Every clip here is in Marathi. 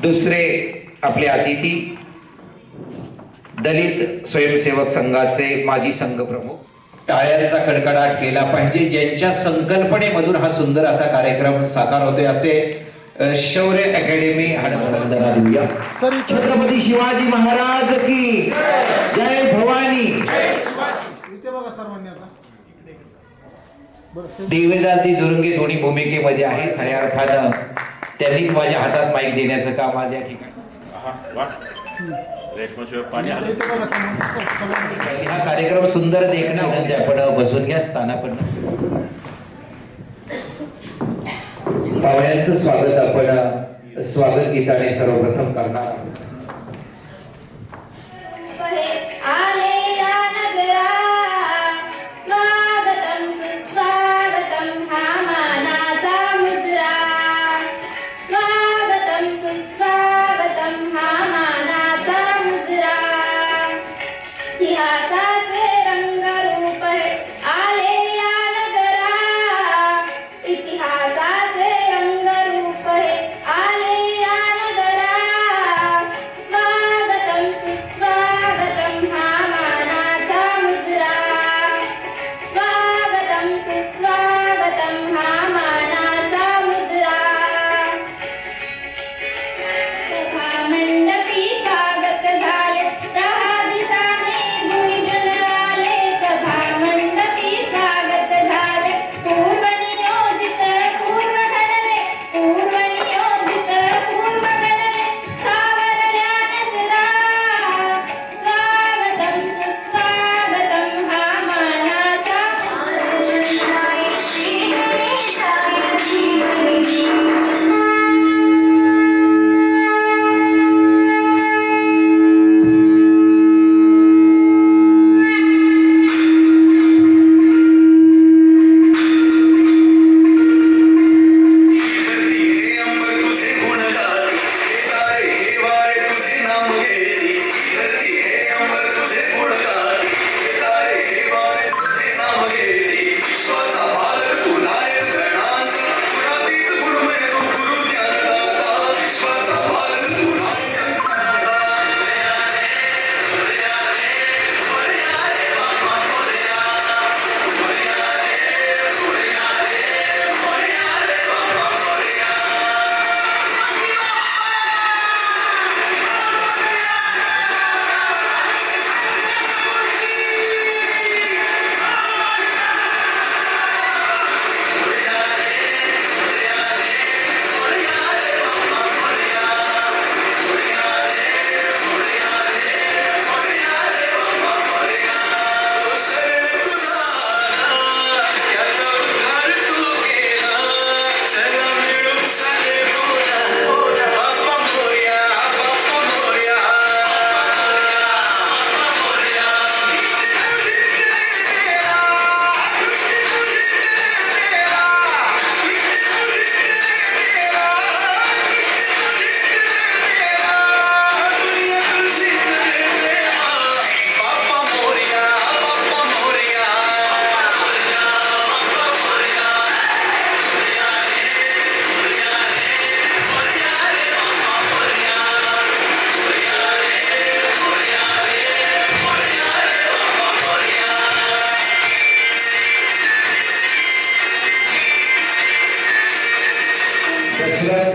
दुसरे आपले अतिथी दलित स्वयंसेवक संघाचे माजी संघ प्रमुख. टाळ्यांचा कडकडाट केला पाहिजे ज्यांच्या संकल्पनेमधून हा सुंदर असा कार्यक्रम साकार होतोय असे शौर्य अकॅडमी हडपसरला देऊया. छत्रपती शिवाजी महाराज की जय भवानी. देवेदासजी जोरुंगे दोन्ही भूमिकेमध्ये आहेत. खऱ्या अर्थानं त्यांनीच माझ्या हातात माईक देण्याचं काम आज या ठिकाणी. हा कार्यक्रम सुंदर देखणं आपण बसून घ्या स्थानापन्न. पाहुण्यांचं स्वागत आपण स्वागत गीताने सर्वप्रथम करणार.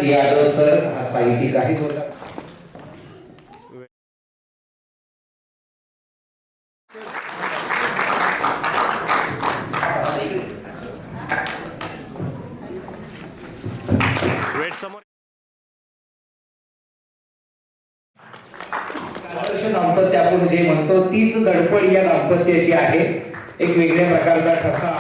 यादव सर हा साहित्यिक आहे. दाम्पत्य आपण जे म्हणतो तीच धडपड या दाम्पत्याची आहे. एक वेगळ्या प्रकारचा ठसा.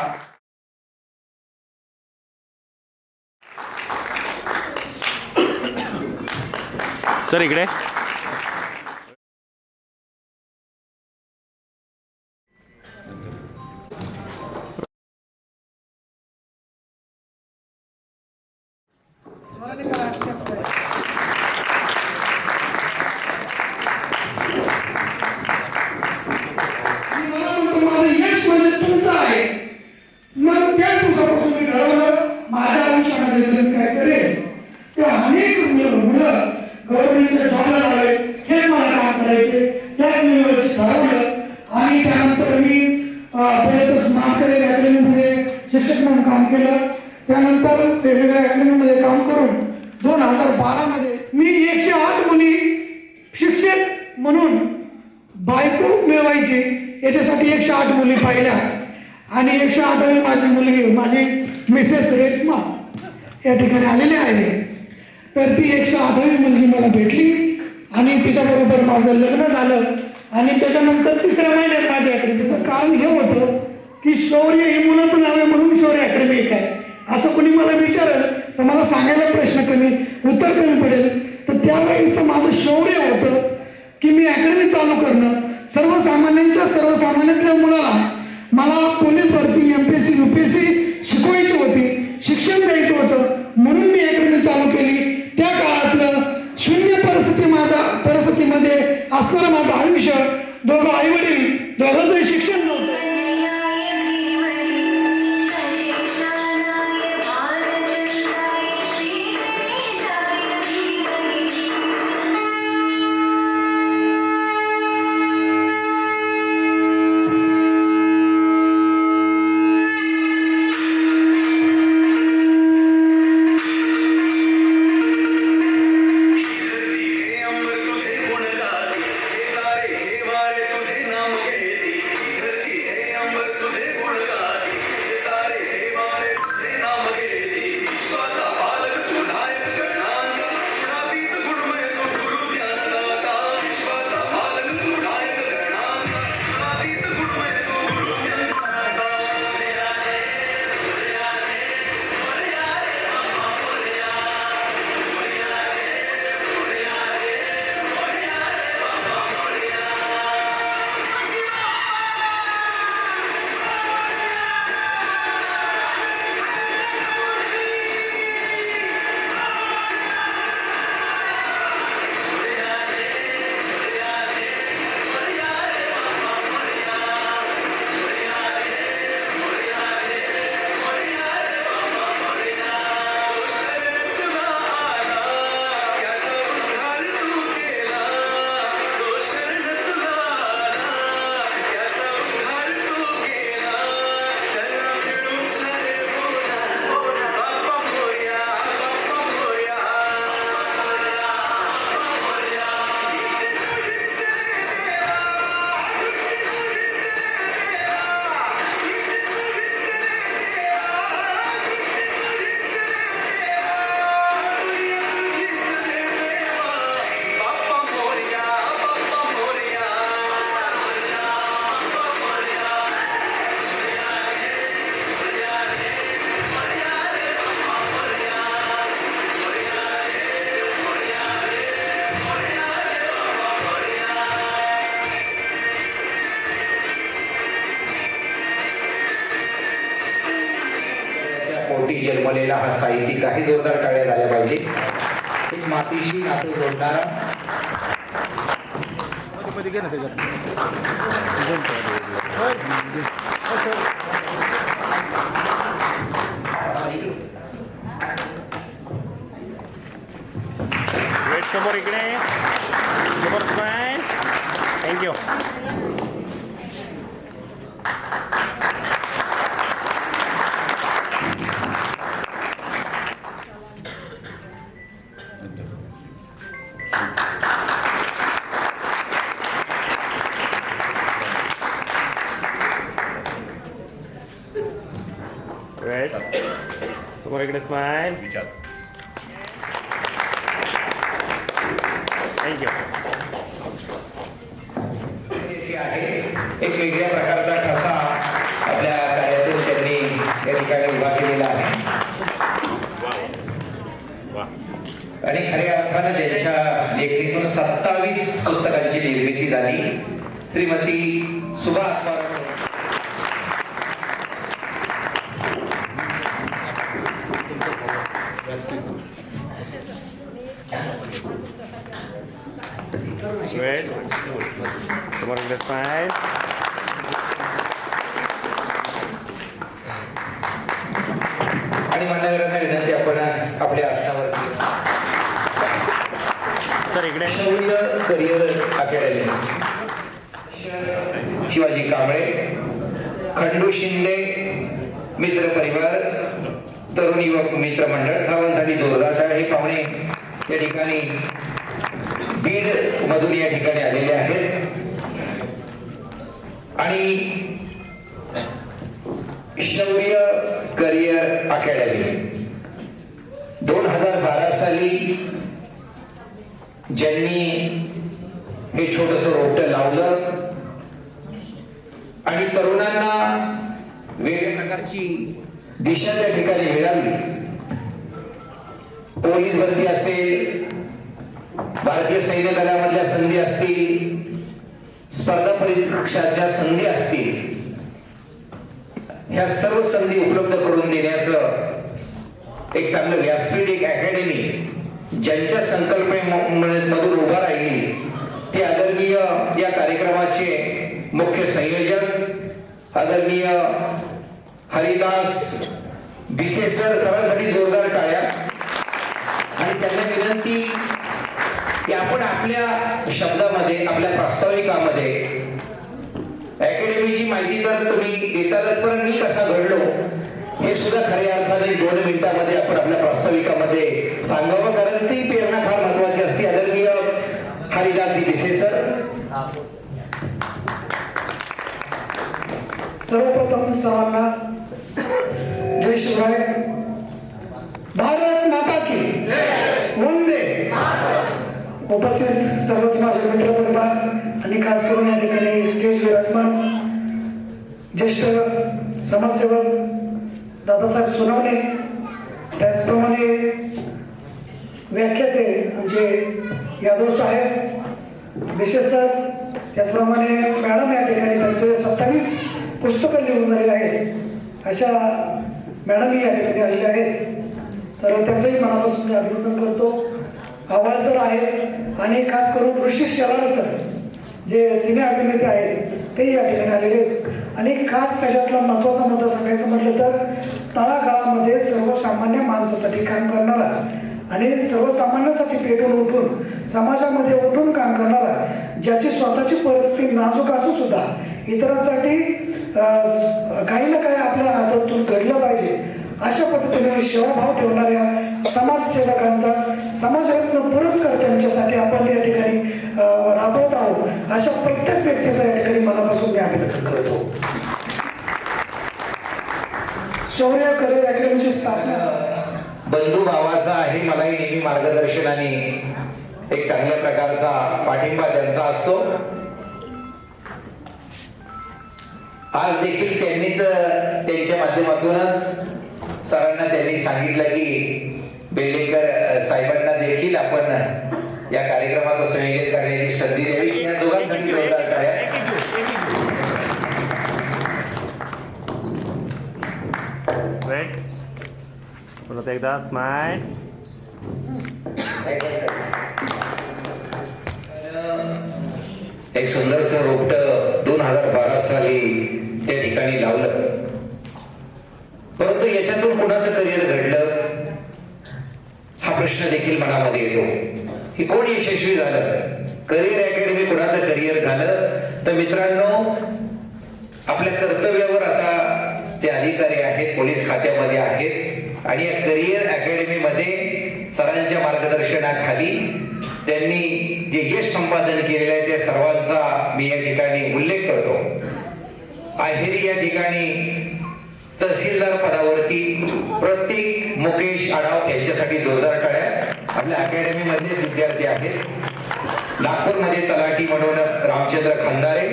सर इकडे माझ्या आयुष्यामध्ये काय करेल ते अनेक मुलं अकॅडमीमध्ये काम करून 2012 मध्ये मी 108 मुली शिक्षक म्हणून बायको मिळवायची याच्यासाठी 108 मुली पाहिल्या आणि 108वी माझी मुलगी माझी मिसेस रेश्मा या ठिकाणी आलेली आहे. तर ती 108वी मुलगी मला भेटली आणि तिच्याबरोबर माझं लग्न झालं आणि त्याच्यानंतर 3ऱ्या महिन्यात माझ्या अकॅडमीचं कारण हे होतं की शौर्य हे मुलाचं नाव आहे म्हणून शौर्य अकॅडमी एक आहे. असं कोणी मला विचारलं तर मला सांगायला प्रश्न कमी उत्तर कमी पडेल. तर त्यावेळेस माझं शौर्य होतं की मी अकॅडमी चालू करणं सर्वसामान्यातल्या मुलाला मला पोलीस भरती MPSC UPSC शिकवायची होती, शिक्षण द्यायचं होतं म्हणून मी अकॅडमी चालू केली. त्या काळातलं शून्य परिस्थितीमध्ये असणारं माझं आयुष्य, दोघं आई वडील दोघांचं शिक्षण नव्हतं. पोटी जन्मलेला हा साहित्यिक आहे. जोरदार टाळ्या झाल्या पाहिजे. एक मातीशी नातं जोडणारा समोर इकडे समोर स्माइल. थँक्यू. Right. समोर इकडे स्माइल. थँक्यू. एक वेगळ्या प्रकारचा ठसा आपल्या कार्यातून त्यांनी या ठिकाणी उभा केलेला आहे आणि खऱ्या अर्थानं त्यांच्या लेखणीतून 27 पुस्तकांची निर्मिती झाली. श्रीमती सुभा Great. Come on, this side. आणि मान्यवरांना विनंती आपण आपल्या आसनावरती सर इकडे शौर्य करिअर अकॅडमी शिवाजी कांबळे, खंडू शिंदे मित्र परिवार, तरुण युवक मित्र मंडळ, त्यांच्यासाठी जोरदार टाळ्या. हे पाहुणे या ठिकाणी बीड मधून या ठिकाणी आलेले आहेत आणि शौर्य करिअर अकॅडमी 2012 साली ज्यांनी हे छोटस रोपटं लावलं आणि तरुणांना वेगवेगळ्या प्रकारची दिशा त्या ठिकाणी मिळाली. पोलीस भरती असेल, भारतीय सैन्य दलामधल्या संधी असतील, स्पर्धा परीक्षाच्या संधी असतील, ह्या सर्व संधी उपलब्ध करून देण्याचं एक चांगलं व्यासपीठ, एक अकॅडमी ज्यांच्या संकल्पनेमधून उभा राहिली ते आदरणीय या कार्यक्रमाचे मुख्य संयोजक आदरणीय हरिदास बिसे सरांसाठी जोरदार टाळ्या. आणि त्यांना विनंती की आपण आपल्या शब्दामध्ये, आपल्या प्रास्ताविकामध्ये अकॅडमीची माहिती तर तुम्ही देतालच, पण मी कसा घडलो हे सुद्धा खऱ्या अर्थाने 2 मिनिटांमध्ये आपण आपल्या प्रास्ताविकामध्ये सांगावं, कारण ती प्रेरणा फार महत्वाची असते. आदरणीय हरिदासजी बिसे सर. सर्वप्रथम सर्वांना जय शिवराय. भारत माता की वंदे. उपस्थित सर्वच माझे मित्र परिवार आणि खास करून या ठिकाणी स्टेज विराजमान ज्येष्ठ समाजसेवक दादासाहेब सोनवणे, त्याचप्रमाणे व्याख्याते आमचे यादव साहेब, बिशे सर, त्याचप्रमाणे मॅडम या ठिकाणी त्यांचे 27 पुस्तकं लिहून झालेले आहेत अशा मॅडमही या ठिकाणी आलेल्या आहेत. तर त्यांचंही मनापासून मी अभिनंदन करतो. आव्हाड सर आहेत आणि खास करून ऋषी शेलार सर जे सिने अभिनेते आहेत ते या ठिकाणी आलेले आहेत. आणि खास त्याच्यातला महत्त्वाचा मुद्दा सांगायचं म्हटलं तर तळागाळामध्ये सर्वसामान्य माणसासाठी काम करणारा आणि सर्वसामान्यांसाठी पेटून उठून समाजामध्ये उठून काम करणारा, ज्याची स्वतःची परिस्थिती नाजूक असून सुद्धा इतरांसाठी काही ना काही आपल्या हातातून घडलं पाहिजे अशा पद्धतीने सेवाभाव ठेवणाऱ्या समाजसेवकांचा समाजरत्न पुरस्कार ज्यांच्यासाठी आपण या ठिकाणी राबवत आहोत अशा प्रत्येक व्यक्तीचा या ठिकाणी मनापासून मी अभिनंदन करतो. शौर्य करिअर अकॅडमीची स्थापना बंधू भावाचा आहे. मलाही नेहमी मार्गदर्शनाने एक चांगल्या प्रकारचा पाठिंबा त्यांचा असतो. आज देखील त्यांनीच त्यांच्या माध्यमातूनच सरांना त्यांनी सांगितलं की बेल्लेकर साहेबांना देखील आपण या कार्यक्रमाचं संयोजन करण्याची संधी द्यावी. या दोघांसाठी जोरदार टाळ्या. वेट. परत एकदा स्माइल. एक सुंदरसं रोपटं 2012 साली त्या ठिकाणी लावलं. परंतु याच्यातून कुणाचं करिअर घडलं हा प्रश्न देखील मनामध्ये येतो की कोण यशस्वी झालं, करिअर अकॅडमी कुणाचं करिअर झालं. तर मित्रांनो, आपल्या कर्तव्यावर आता जे अधिकारी आहेत पोलीस खात्यामध्ये आहेत आणि या करिअर अकॅडमीमध्ये सरांच्या मार्गदर्शनाखाली त्यांनी जे यश संपादन केलेलं आहे त्या सर्वांचा मी या ठिकाणी उल्लेख करतो. आहेरी या ठिकाणी तहसीलदार पदावरती प्रत्येक मुकेश आढाव यांच्यासाठी जोरदार टाळ्या. आपल्या अकॅडमी मधलेच विद्यार्थी आहेत. नागपूरमध्ये तलाठी म्हणून रामचंद्र खंदारे,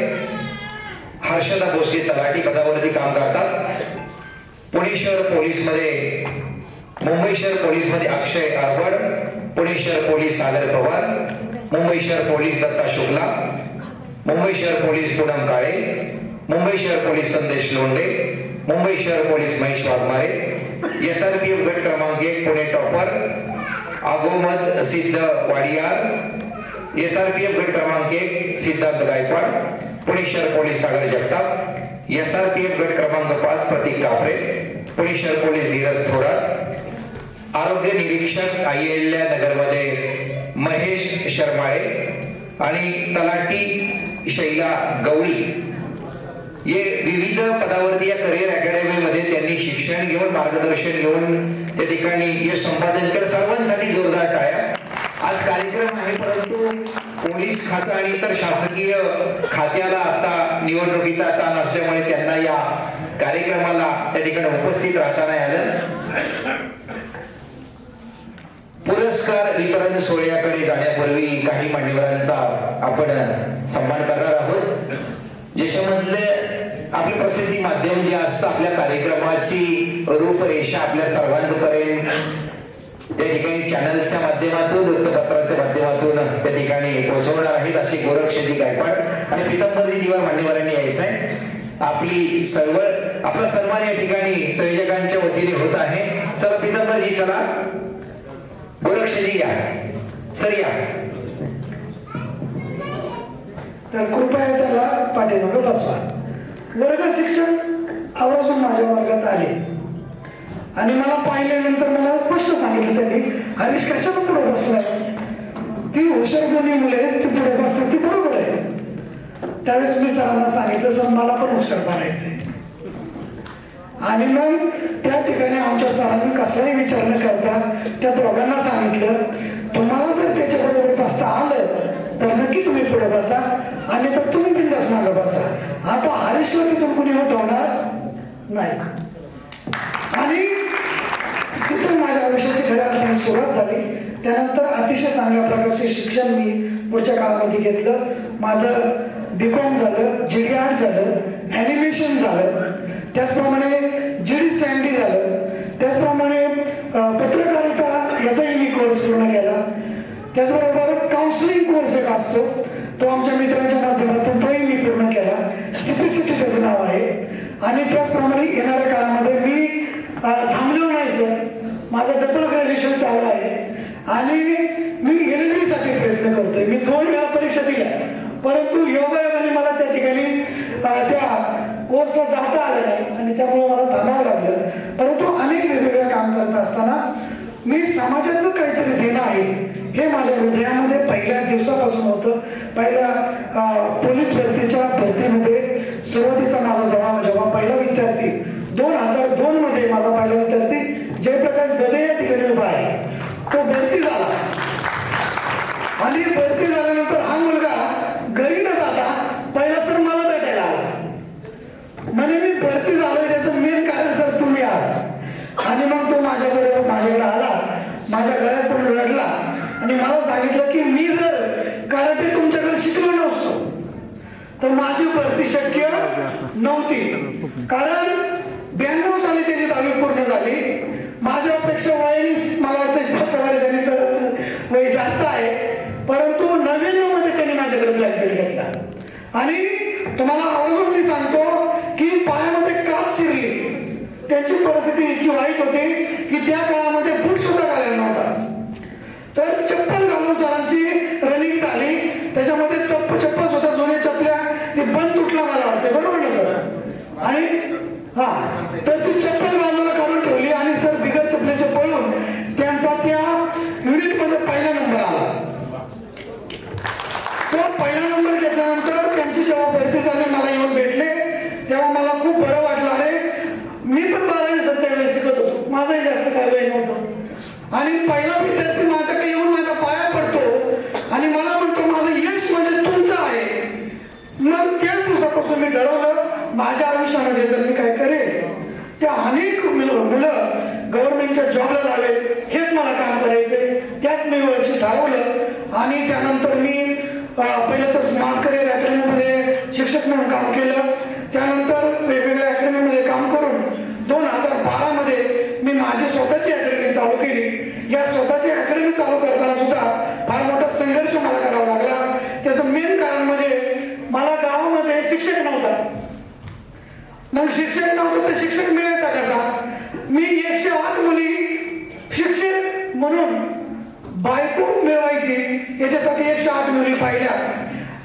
हर्षदा भोसले तलाठी पदावरती काम करतात. पुणे शहर पोलीस मध्ये, मुंबई शहर पोलीस मध्ये अक्षय आरबड, पुणे शहर पोलीस सागर पवार, मुंबई शहर पोलीस दत्ता शुक्ला, मुंबई शहर पोलीस पूनम काळे, मुंबई शहर पोलीस संदेश लोंढे, मुंबई शहर पोलीस महेश वाघमारे, SRPF गट क्रमांक 1 पुणे टॉपर आगोमद सिद्ध वाडियार, SRPF गट क्रमांक 1 सिद्धार्थ गायकवाड, पुणे शहर पोलीस सागर जगताप, SRPF गट क्रमांक 5 प्रतीक कापरे, पुणे शहर पोलीस धीरज थोरात, आरोग्य निरीक्षक अहिल्या नगरमध्ये महेश शर्माळे आणि तलाठी शैला गवळी. हे विविध पदावरती या करिअर अकॅडमी मध्ये त्यांनी शिक्षण घेऊन, मार्गदर्शन घेऊन त्या ठिकाणी यश संपादन केलं. खातं आणि इतर शासकीय खात्याला आता निवडणुकीचा ताण असल्यामुळे त्यांना या कार्यक्रमाला त्या ठिकाणी उपस्थित राहता नाही आलं. पुरस्कार वितरण सोहळ्याकडे जाण्यापूर्वी काही मान्यवरांचा आपण सन्मान करणार आहोत, ज्याच्यामधले आपली प्रसिद्धी माध्यम जे असतं आपल्या कार्यक्रमाची रूपरेषा आपल्या सर्वांपर्यंत त्या ठिकाणी चॅनल्सच्या माध्यमातून, वृत्तपत्राच्या माध्यमातून त्या ठिकाणी पोहोचवणार आहेत अशी गोरक्षजी गायकवाड आणि पीतांबरजी दिवार मान्यवरांनी यायचं आहे. आपला सन्मान या ठिकाणी संयोजकांच्या वतीने होत आहे. चला पीतांबरजी, चला गोरक्षजी या, सर या. तर कृपया त्याला पाठीमागे बसवा. वर्ग शिक्षक आवर्जून माझ्या वर्गात आले आणि मला पाहिल्यानंतर मला स्पष्ट सांगितलं त्यांनी, हरीश कशाला पुढे बसलाय, ती हुशार दोन्ही मुले ती पुढे बसतात ती बरोबर आहे. त्यावेळेस मी सरांना सांगितलं, सर मला पण हुशार बनायचंय. आणि मग त्या ठिकाणी आमच्या सरांनी कसलाही विचार न करता त्या दोघांना सांगितलं, तुम्हाला जर त्याच्याबरोबर बसता आलं तर नक्की तुम्ही पुढे बसा आणि तर तुम्ही बिंदास मागे बसा. आता हरीशला तिथून कुणी उठवणार नाही. आणि तिथून माझ्या आयुष्याची खऱ्या अर्थाने सुरुवात झाली. त्यानंतर अतिशय चांगल्या प्रकारचे शिक्षण मी पुढच्या काळामध्ये घेतलं. माझं BCom झालं, GD आर्ट झालं, ॲनिमेशन झालं, त्याचप्रमाणे GD सँडी झालं, त्याचप्रमाणे पत्रकारिता याचाही मी कोर्स पूर्ण केला. त्याचबरोबर काउन्सिलिंग कोर्स एक असतो तो आमच्या मित्रांच्या माध्यमातून तोही मी पूर्ण केला. CPCT त्याचं नाव आहे. आणि त्याचप्रमाणे येणाऱ्या काळामध्ये मी थांबलो नाही सर, माझं डबल ग्रॅज्युएशन चालू आहे आणि मी LLB साठी प्रयत्न करतोय. मी 2 वेळा परीक्षा दिल्या, परंतु योगायोगाने मला त्या ठिकाणी त्या कोर्सला जाता आलं नाही आणि त्यामुळे मला थांबावं लागलं. परंतु अनेक वेगवेगळं काम करत असताना मी समाजाचं काहीतरी देणं आहे हे माझ्या हृदयामध्ये पहिल्या दिवसापासून होतं. पहिल्या पोलीस भरतीमध्ये सुरुवातीचा माझा जेव्हा पहिला विद्यार्थी 2002 मध्ये माझा पहिला विद्यार्थी जयप्रकाश गदे या ठिकाणी उभा आहे, तो भरती झाला. आणि भरती झाल्यानंतर हा मुलगा घरी न जाता पहिला सर मला भेटायला आला. म्हणे मी भरती झालोय त्याचं मेन कारण सर तुम्ही आहात. आणि मग तो माझ्याकडे आला, माझ्या घरात पण रडला आणि मला सांगितलं की मी जर कराटे तुमच्याकडे शिकलो नसतो तर माझी भरती शक्य नव्हती. कारण 92 साली त्याची 10वी पूर्ण झाली. माझ्यापेक्षा वयाने मला वाटतं 5 वर्षांनी वय जास्त आहे, परंतु 99 मध्ये त्यांनी माझ्याकडे ब्लॅक बेल्ट घेतला. आणि तुम्हाला आवर्जून मी सांगतो की पायामध्ये काच शिरली. त्यांची परिस्थिती इतकी वाईट होती की त्या काळामध्ये बूट सुद्धा घालायला नव्हता. तर चप्पल घालून सरांची रनिंग झाली. त्याच्यामध्ये चप्पल सुद्धा जुन्या चपल्या ते बंद तुटला मला वाटते, बरोबर ना सर? आणि तर ती चप्पल बाजूला काढून ठेवली आणि सर बिगर चपलेचे पळून त्यांचा त्या युनिटमध्ये पहिला नंबर आला. तो पहिला नंबर घेतल्यानंतर त्यांची जेव्हा भरती झाली मला येऊन भेटले तेव्हा मला खूप बरं वाटलं. अरे मी पण 12वी त्यावेळेस शिकत होतो, माझंही जास्त काय वय नव्हतं. आणि पहिला विद्यार्थी माझ्याकडे येऊन माझ्या पाया पडतो आणि मला म्हणतो माझं यश म्हणजे तुमचं आहे. मग त्याच दिवसापासून मी ठरवलं माझ्या आयुष्यामध्ये जर मी काय करेल त्या अनेक मुलं गव्हर्नमेंटच्या जॉबला लावेल हेच मला काम करायचंय. त्याच मी वर्षी ठरवलं आणि त्यानंतर मी पहिलं तर स्मार्ट करिअर अकॅडमीमध्ये शिक्षक म्हणून काम केलं. त्यानंतर वेगवेगळ्या अकॅडमीमध्ये काम करून 2012 मध्ये मी माझी स्वतःची अकॅडमी चालू केली. या स्वतःची अकॅडमी चालू करताना सुद्धा फार मोठा संघर्ष मला करावा लागला. त्याचं मेन कारण म्हणजे मला गावामध्ये शिक्षक नव्हता. मग शिक्षक नव्हतं तर शिक्षक मिळायचा कसा? मी 108 मुली शिक्षक म्हणून बायको मिळवायची याच्यासाठी 108 मुली पाहिल्या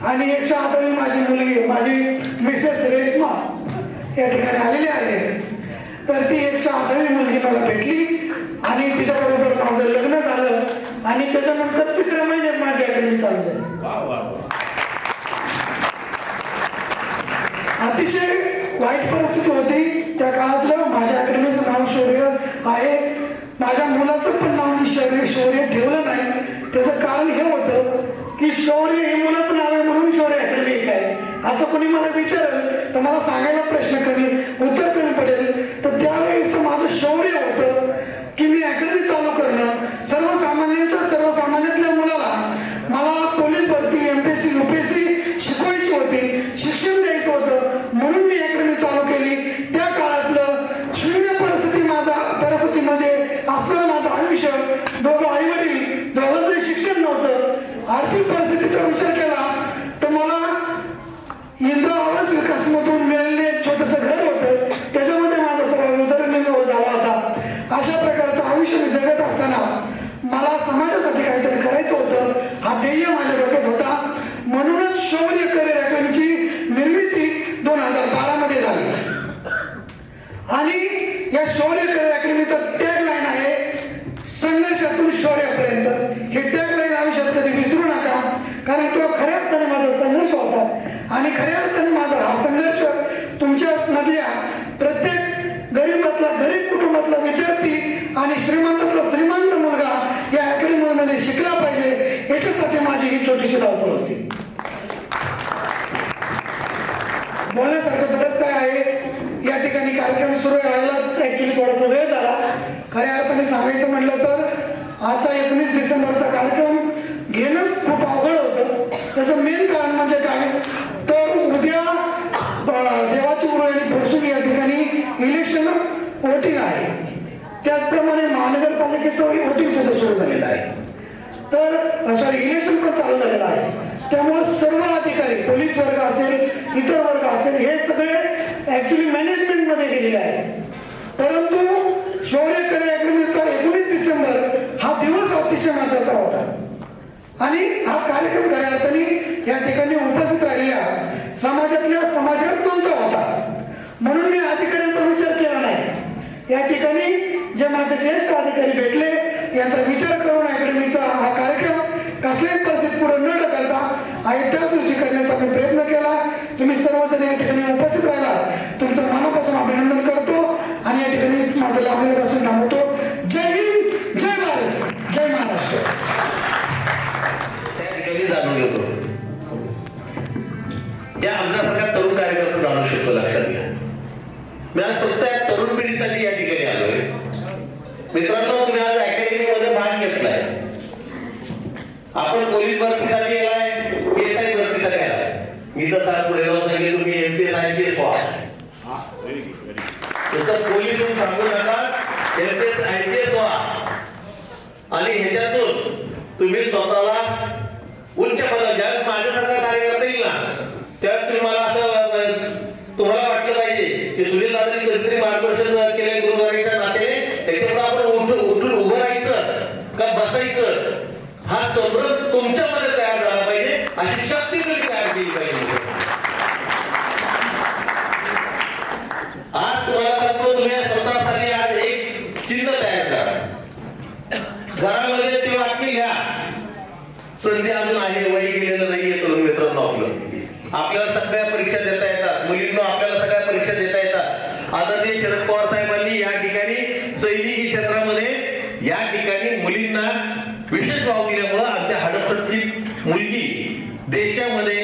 आणि 108वी माझी मुलगी माझी मिसेस रेश्मा या ठिकाणी आलेली आहे. तर ती 108वी मुलगी मला भेटली आणि तिच्याबरोबर माझं लग्न झालं आणि त्याच्यानंतर 3ऱ्या महिन्यात माझी अकॅडमी चालू झाली. अतिशय वाईट परिस्थिती होती त्या काळातलं. माझ्या अकॅडमीचं नाव शौर्य आहे. माझ्या मुलाचं पण नाव मी शौर्य ठेवलं नाही. त्याचं कारण हे होतं की शौर्य हे मुलाचं नाव असं कोणी मला विचारेल तर मला सांगायला प्रश्न कमी उत्तर कमी पडेल. तर त्यावेळेस माझं शौर्य होतं की मी अकॅडमी चालू करणं, सर्वसामान्यातल्या मुलाला मला पोलीस भरती, एमपीएससी, यूपीएससी शिकवायची होती, शिक्षण द्यायचं होतं, म्हणून मी अकॅडमी चालू केली. त्या काळातलं शून्य परिस्थितीमध्ये असलेलं माझं आयुष्य, दोघं आई वडील, दोघांचं शिक्षण नव्हतं, आर्थिक परिस्थितीचा विचार केला तर मला इंदिरा आवास विकासमधून मिळालेले एक छोटंसं घर होतं, त्याच्यामध्ये माझा सर्व उदरनिर्वाह झाला होता. अशा प्रकारचं आयुष्य मी जगत असताना मला समाजासाठी काहीतरी करायचं होतं, हा ध्येय माझ्या डोक्यात होता. म्हणूनच शौर्य करिअर अकॅडमीची निर्मिती 2012 मध्ये झाली. आणि या शौर्य करिअर अकॅडमीचा टॅगलाईन आहे संघर्षातून शौर्यापर्यंत. हे टॅगलाईन आयुष्यात कधी विसरू नका, कारण तो खऱ्या अर्थाने माझा संघर्ष होता. आणि खऱ्या अर्थाने माझा हा संघर्ष तुमच्या मधल्या प्रत्येक गरीबातला गरीब कुटुंबातला विद्यार्थी आणि श्रीमंतातला श्रीमंत मुलगा या अकॅडमीमध्ये शिकला पाहिजे, याच्यासाठी माझी ही छोटीशी धावपळ होती. बोलण्यासारखं बरंच काय आहे. या ठिकाणी कार्यक्रम सुरू व्हायलाच ऍक्च्युली थोडासा वेळ झाला. खऱ्या अर्थाने सांगायचं म्हटलं तर आजचा 19 डिसेंबरचा कार्यक्रम घेणंच खूप अवघड होतं. त्याचं मेन कारण म्हणजे काय तर उद्या देवाची उरुळी भरसून या ठिकाणी इलेक्शन वोटिंग आहे. त्याचप्रमाणे महानगरपालिकेचं वोटिंग सुद्धा सुरू झालेलं आहे. तर इलेक्शन पण चालू झालेलं आहे. त्यामुळे सर्व अधिकारी, पोलीस वर्ग असेल, इतर वर्ग असेल, हे सगळे ऍक्च्युली मॅनेजमेंट मध्ये गेलेले आहेत. परंतु शौर्य करिअर अकॅडमीचा 19 डिसेंबर हा दिवस अतिशय महत्वाचा होता. आणि हा कार्यक्रम खऱ्या अर्थाने या ठिकाणी उपस्थित राहिलेल्या समाजातल्या समाजरत्नांचा होता. म्हणून मी अधिकाऱ्यांचा विचार केला नाही. या ठिकाणी जे माझे ज्येष्ठ अधिकारी भेटले यांचा विचार करून अकॅडमीचा हा कार्यक्रम कसल्याही परिस्थितीत पुढे न ढकलता आहे त्याच दिवशी करण्याचा मी प्रयत्न केला. तुम्ही सर्वजण या ठिकाणी उपस्थित राहिला, तुमचं मनापासून अभिनंदन करतो आणि या ठिकाणी माझं लाभण्यापासून थांबवतो. जय हिंद, जय भारत, जय महाराष्ट्र. त्या ठिकाणी जाणून घेतो या आमच्यासारखा तरुण कार्यकर्ता जाणू शकतो. लक्षात घ्या, मी आज फक्त या तरुण पिढीसाठी या ठिकाणी आलोय. मित्रांनो, तुम्ही आज अकॅडमीमध्ये भाग घेतलाय. आपण पोलीस भरतीसाठी आलाय, PSI भरतीसाठी आलाय. मी तर सारा पुढे जाऊन सांगेल तुम्ही MPS IPS व्हा. नुसतं पोलीस म्हणून सांगू नका, MPS IPS व्हा. आणि ह्याच्यातून तुम्ही स्वतःला उच्च पदावर, ज्यावेळेस माझ्यासारखा कार्यकर्ता येईल ना त्यावेळेस तुम्ही मला असं तुम्हाला वाटलं पाहिजे की सुनील दादांनी कधीतरी मार्गदर्शन केले गुरुवारीच्या नात्याने, त्याच्यामुळे आपण उठून उभं राहायचं का बसायचं हा संभ्रम तुमच्यामध्ये तयार झाला पाहिजे. अशी शक्ती तुम्ही तयार केली पाहिजे. आज तुम्हाला सांगतो, तुम्ही स्वतःसाठी आज एक चिन्ह तयार करा. घरामध्ये ते वाक्य घ्या, संधी अजून आहे, वय गेलेलं नाहीये. तरुण मित्रांनो, आपल्याला सगळ्या परीक्षा देता येतात. मुलींना आपल्याला सगळ्या परीक्षा देता येतात. आदरणीय शरद पवार साहेबांनी या ठिकाणी सैनिकी क्षेत्रामध्ये या ठिकाणी मुलींना विशेष वाव दिल्यामुळं आमच्या हडपसरची मुलगी देशामध्ये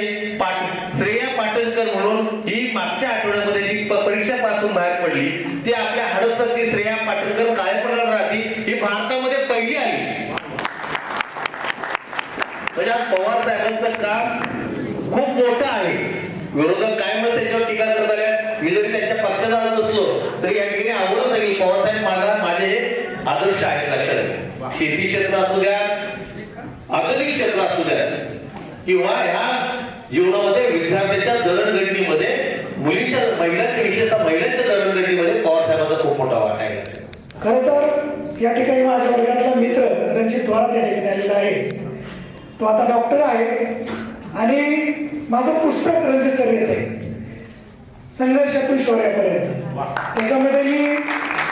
श्रेया पाटणकर म्हणून ही मागच्या आठवड्यामध्ये जी परीक्षा पासून बाहेर पडली, ती आपल्या हडपसरची श्रेया पाटणकर काय पडणार राहती, ही भारतामध्ये पहिली आली. म्हणजे आज पवार साहेबांचं काम खूप मोठं आहे. विरोधक काय मग त्याच्यावर टीका करत आल्या. मी जरी त्यांच्या पक्षाचा नसलो तरी या ठिकाणी आवडत नाही. पवार साहेब माझे आदर्श आहेत. लक्षात, शेती क्षेत्र असू द्या, आधुनिक क्षेत्र असू द्या, किंवा ह्या जीवनामध्ये विद्यार्थ्यांच्या जडणघडणीमध्ये महिलांच्या विशेषतः महिलांच्या जडणघडणीमध्ये पवार साहेबांचा खूप मोठा वाटा आहे. खरं तर या ठिकाणी माझ्या वर्गातला मित्र रणजित थोरात या ठिकाणी आलेला आहे. तो आता डॉक्टर आहे आणि माझं पुस्तक रणजित सर येत आहे संघर्षातून शौर्यापर्यंत. त्याच्यामध्ये मी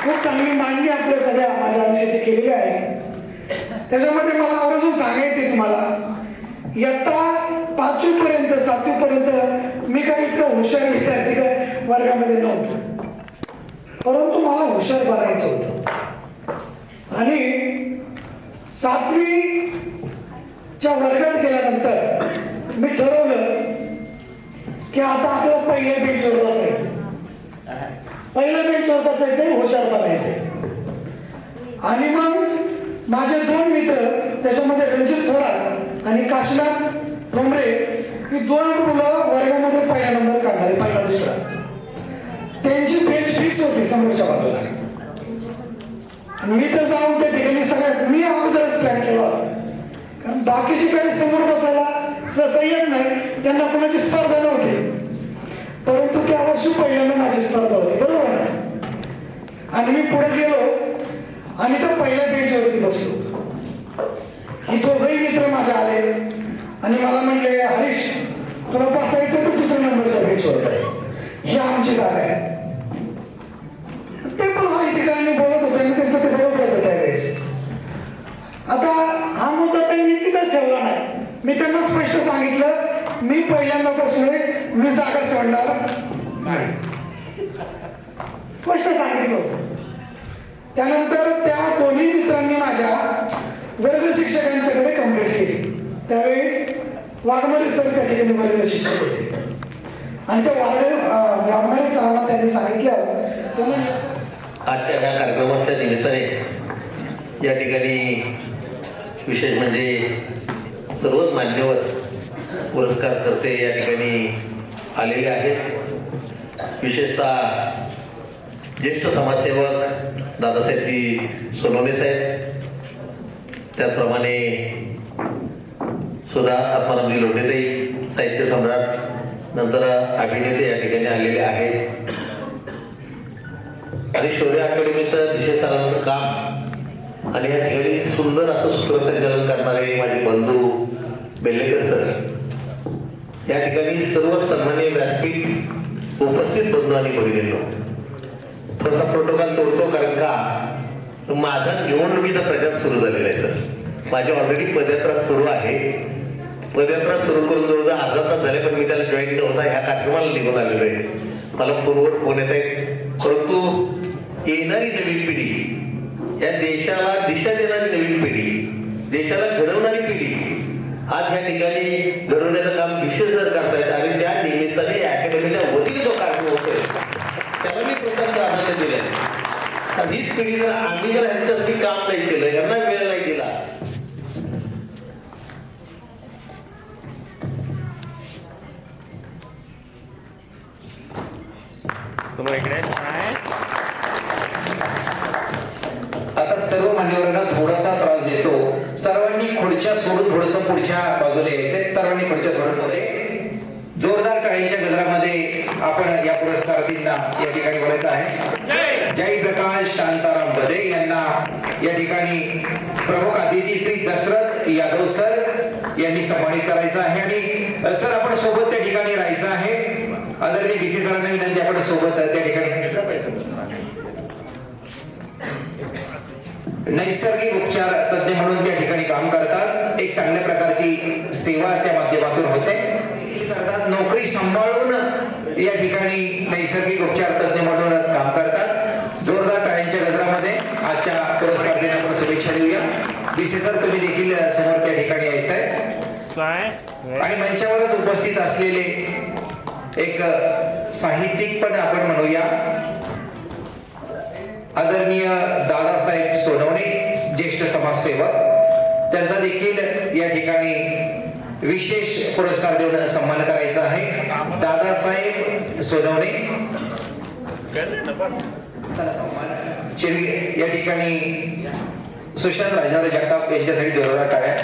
खूप चांगली मांडणी आपल्या सगळ्या माझ्या आयुष्याची केलेली आहे. त्याच्यामध्ये मला आवर्जून सांगायचंय तुम्हाला, इयत्ता 5वी पर्यंत 7वी पर्यंत मी काही इतकं हुशार विद्यार्थी वर्गामध्ये नव्हतो, परंतु मला हुशार बनायचं होतं. आणि 7वीच्या वर्गात गेल्यानंतर मी ठरवलं की आता आपल्याला पहिल्या बेंचवर बसायचं, पहिल्या बेंचवर बसायचंय, हुशार बनायचंय. आणि मग माझे 2 मित्र, त्याच्यामध्ये रणजित थोरात आणि काशीनाथ ठोंबरे, ही 2 मुलं वर्गामध्ये पहिला नंबर काढणारे, पहिला दुसरा. त्यांची बेंच फिक्स होती समोरच्या बाजूला. आणि मी तर जाऊन त्या ठिकाणी सगळ्यात मी अगोदरच प्लॅन केला होता, कारण बाकीची काही समोर बसायला सहसा येत नाही, त्यांना कोणाची स्पर्धा नव्हती. परंतु त्या वर्षी पहिल्यांदा माझी स्पर्धा होती, बरोबर ना. आणि मी पुढे गेलो आणि त्या पहिल्या बेंचवरती बसलो. ही 2घही मित्र माझे आले आणि मला म्हणले, हरीश तुला बसायचं तर 2ऱ्या नंबरच्या बेंचवर बस, ही आमची जागा आहे. ते पण हा ठिकाणी बोलत होते आणि त्यांचं ते बरोबर होतं त्यावेळेस. आता हा मुद्दा त्यांनी तिथंच ठेवला नाही. मी त्यांना स्पष्ट सांगितलं, मी पहिल्यांदा बसलोय, मी जागा सोडणार नाही, स्पष्ट सांगितलं होतं. त्यानंतर त्या दोन्ही मित्रांनी माझ्या वर्ग शिक्षकांच्याकडे कंप्लेंट केली. त्यावेळेस वाघमारे सर त्या ठिकाणी वर्ग शिक्षक होते आणि त्या वाघमारे सरांना त्यांनी सांगितलं, त्यांना आजच्या ह्या कार्यक्रमाच्या निमित्ताने या ठिकाणी विशेष म्हणजे सर्वच मान्यवर पुरस्कारकर्ते या ठिकाणी आलेले आहेत. विशेषतः ज्येष्ठ समाजसेवक दादासाहेबजी सोनवणे साहेब, त्याचप्रमाणे सुधा आत्मारामजी लोंढेताई, साहित्य सम्राट, नंतर अभिनेते या ठिकाणी आलेले आहेत. आणि शौर्य अकॅडमीचं विशेष सरांचं काम आणि या ठिकाणी सुंदर असं सूत्रसंचालन करणारे माझे बंधू बेल्लेकर सर, या ठिकाणी सर्व सन्माननीय व्यासपीठ उपस्थित बंधू आणि भगिनींनो, थोडासा प्रोटोकॉल तोडतो, कारण का माझा निवडणुकीचा प्रचार सुरू झालेला आहे सर. माझी ऑलरेडी पदयात्रा सुरू आहे. पदयात्रा सुरू करून जवळजवळ अर्धा तास झाले, पण मी त्याला जॉईन नव्हता, ह्या कार्यक्रमाला निघून आलेलो आहे. मला फोनवर फोन येत आहेत, परंतु येणारी नवीन पिढी, या देशाला दिशा देणारी नवीन पिढी, देशाला घडवणारी पिढी आज या ठिकाणी घडवण्याचं काम विशेष जर करतायत आणि त्या निमित्ताने अकॅडमीच्या वतीने जो कार्यक्रम होतोय त्याला मी प्रथम प्राधान्य दिले. हीच पिढी जर आम्ही जर ह्यांच्यासाठी काम नाही केलं, यांना वेळ नाही दिला, समोर इकडे आता सर्व मान्यवरांना थोडासा त्रास देतो. सर्वांनी खुर्च्या सोडून थोडस पुढच्या बाजूला यायचंय. सर्वांनी खुर्च्या सोडून पुढे यायचंय. जोरदार टाळ्यांच्या गजरामध्ये आपण या पुरस्कारार्थींना या ठिकाणी बोलायचं आहे. जयप्रकाश शांताराम बदे यांना या ठिकाणी प्रमुख अतिथी श्री दशरथ यादव सर यांनी सन्मानित करायचं आहे. आणि सर आपण सोबत त्या ठिकाणी राहायचं आहे. आदरणीय बीसी सरांना विनंती, आपण सोबत त्या ठिकाणी. नैसर्गिक उपचार तज्ञ म्हणून त्या ठिकाणी काम करतात. एक चांगल्या प्रकारची सेवा त्या माध्यमातून होते करतात. नोकरी सांभाळून या ठिकाणी नैसर्गिक उपचार तज्ञ म्हणून काम करतात. जोरदार टाळ्यांच्या गजरामध्ये आजच्या पुरस्कार देण्यास आपण शुभेच्छा देऊया. बीसी सर तुम्ही देखील समोर त्या ठिकाणी यायचं आहे. आणि मंचावरच उपस्थित असलेले एक साहित्यिक पण आपण म्हणूया, आदरणीय दादासाहेब सोनवणे, ज्येष्ठ समाजसेवक, त्यांचा देखील या ठिकाणी विशेष पुरस्कार देऊन सन्मान करायचा आहे. दादासाहेब सोनवणे या ठिकाणी सुशांत राजेंद्र जगताप यांच्यासाठी जोरदार टाळ्या.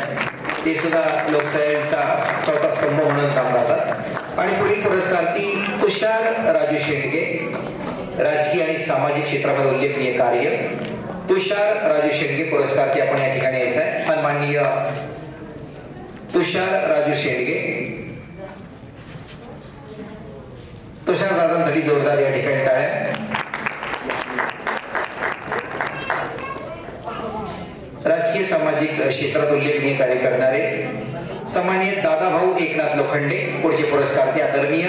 ते सुद्धा लोकशाहीचा चौथा स्तंभ म्हणून काम करतात. आणि पुढील पुरस्कार्थी तुषार राजू शेंडगे, राजकीय आणि सामाजिक क्षेत्रामध्ये उल्लेखनीय कार्य. तुषार राजू शेंडगे पुरस्कार्थी आपण या ठिकाणी यायचं आहे. सन्माननीय तुषार राजू शेंडगे, तुषार दादांसाठी जोरदार या ठिकाणी टाळ्या. राजकीय सामाजिक क्षेत्रात उल्लेखनीय कार्य करणारे सन्माननीय दादाभाऊ एकनाथ लोखंडे, पुढचे पुरस्कार्थी आदरणीय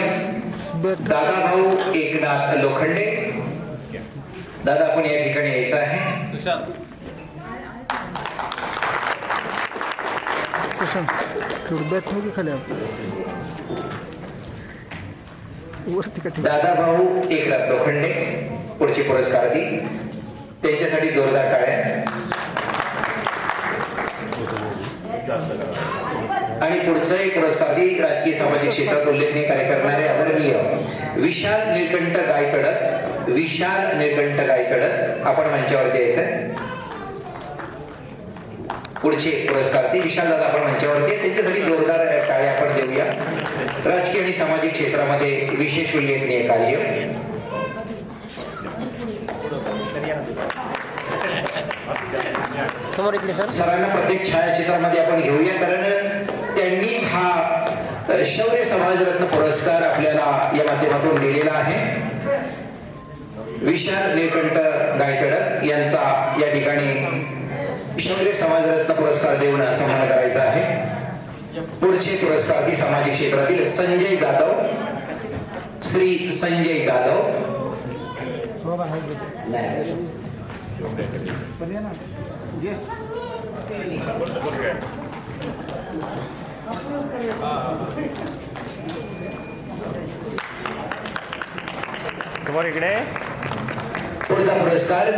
दादाभाऊ एकनाथ लोखंडे. दादा आपण या ठिकाणी यायचं आहे. बैठोगे खाली आप दादाभाऊ एकनाथ लोखंडे पुढचे पुरस्कारार्थी, त्यांच्यासाठी जोरदार टाळ्या. आणि पुढचाही पुरस्कारार्थी राजकीय सामाजिक क्षेत्रात उल्लेखनीय कार्य करणारे आदरणीय विशाल निळकंठ गायतडक. विशाल निळकंठ गायतडक आपण मंचावरती यायचंय. पुढचे पुरस्कारार्थी विशाल दादा आपण मंचावरती, त्यांच्यासाठी जोरदार टाळ्या आपण देऊया. राजकीय आणि सामाजिक क्षेत्रामध्ये विशेष उल्लेखनीय कार्य. सरांना प्रत्येक छायाचित्रामध्ये आपण घेऊया, कारण त्यांनीच हा शौर्य समाजरत्न पुरस्कार आपल्याला या माध्यमातून दिलेला आहे. विशाल निळकंठ गायतडक यांचा या ठिकाणी शौर्य समाजरत्न पुरस्कार देऊन सन्मान करायचा आहे. पुढचे पुरस्कारार्थी सामाजिक क्षेत्रातील संजय जाधव, श्री संजय जाधव. समोर इकडे. पुढचा पुरस्कार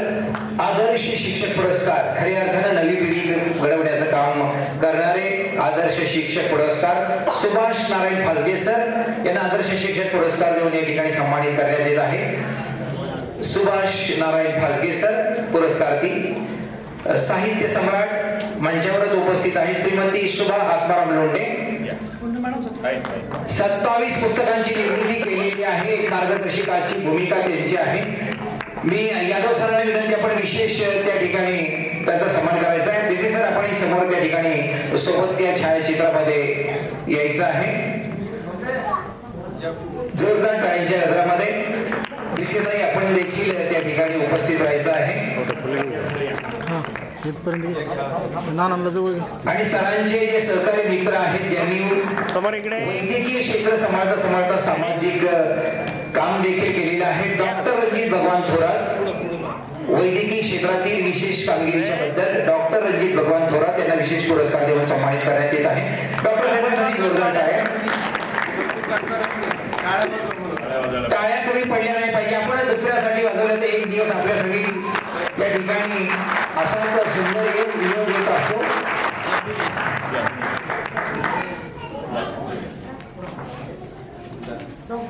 आदर्श शिक्षक पुरस्कार. खऱ्या अर्थानं नवी पिढी घडवण्याचं काम करणारे आदर्श शिक्षक पुरस्कार सुभाष नारायण फासगे सर यांना आदर्श शिक्षक पुरस्कार देऊन या ठिकाणी सन्मानित करण्यात येत आहे. सुभाष नारायण फासगे सर पुरस्कारार्थी. साहित्य सम्राट मंचावरच उपस्थित आहे श्रीमती शुभा आत्माराम लोंढे. 27 पुस्तकांची निर्मिती केलेली आहे. एक मार्गदर्शकाची भूमिका त्यांची आहे. मी यादव सरांना विनंती, आपण विशेष त्या ठिकाणी त्यांचा सन्मान करायचा आहे. बीसी सर आपण समोर त्या ठिकाणी सोबत त्या छायाचित्रामध्ये यायचं आहे. जोरदार टाळ्यांच्या गजरामध्ये बीसीताई आपण देखील त्या ठिकाणी उपस्थित राहायचं आहे. आणि सरांचे जे सहकारी मित्र आहेत ज्यांनी समोर इकडे. वैद्यकीय क्षेत्र सांभाळता सामाजिक काम देखील केलेलं आहे. डॉक्टर रणजित भगवान थोरात, वैद्यकीय क्षेत्रातील विशेष कामगिरीच्या बद्दल डॉक्टर रणजित भगवान थोरात यांना विशेष पुरस्कार देऊन सन्मानित करण्यात येत आहे. डॉक्टर साहेबांसाठी जोरदार टाळ्या. टाळ्या कमी पडल्या नाही पाहिजे. आपण दुसऱ्यासाठी वाजवलं तर एक दिवस आपल्यासाठी या ठिकाणी असाच सुंदर एक विनोद येत असतो.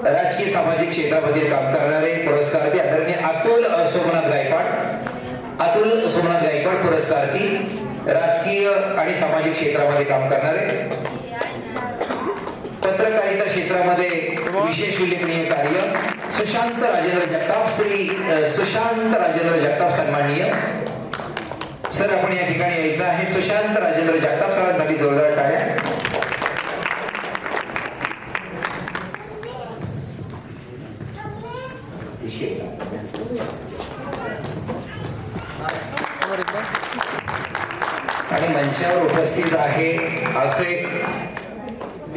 राजकीय सामाजिक क्षेत्रामध्ये काम करणारे पुरस्कारार्थी आदरणीय अतुल सोमनाथ गायकवाड. अतुल सोमनाथ गायकवाड पुरस्कारार्थी, राजकीय आणि सामाजिक क्षेत्रामध्ये काम करणारे. पत्रकारिता क्षेत्रामध्ये विशेष उल्लेखनीय कार्य सुशांत राजेंद्र जगताप. श्री सुशांत राजेंद्र जगताप सन्माननीय सर आपण या ठिकाणी यायचं आहे. सुशांत राजेंद्र जगताप सरांसाठी जोरदार टाळ्या. आणि मंचावर उपस्थित आहे असे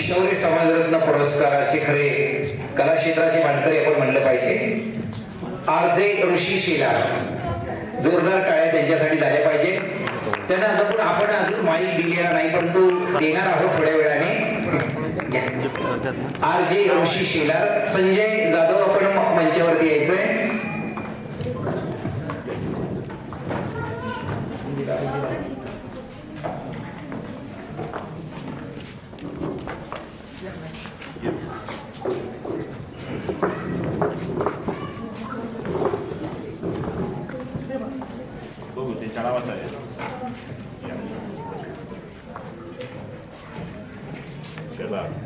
शौर्य समाजरत्न पुरस्काराचे खरे कला क्षेत्राचे मानकरी आपण म्हणलं पाहिजे. आरजे ऋषी शेलार. जोरदार टाळ्या त्यांच्यासाठी झाल्या पाहिजे. त्यांना आपण अजून माईक दिलेला नाही, परंतु देणार आहोत थोड्या वेळाने. आरजे ऋषी शेलार. संजय जाधव आपण मंचावरती यायचंय.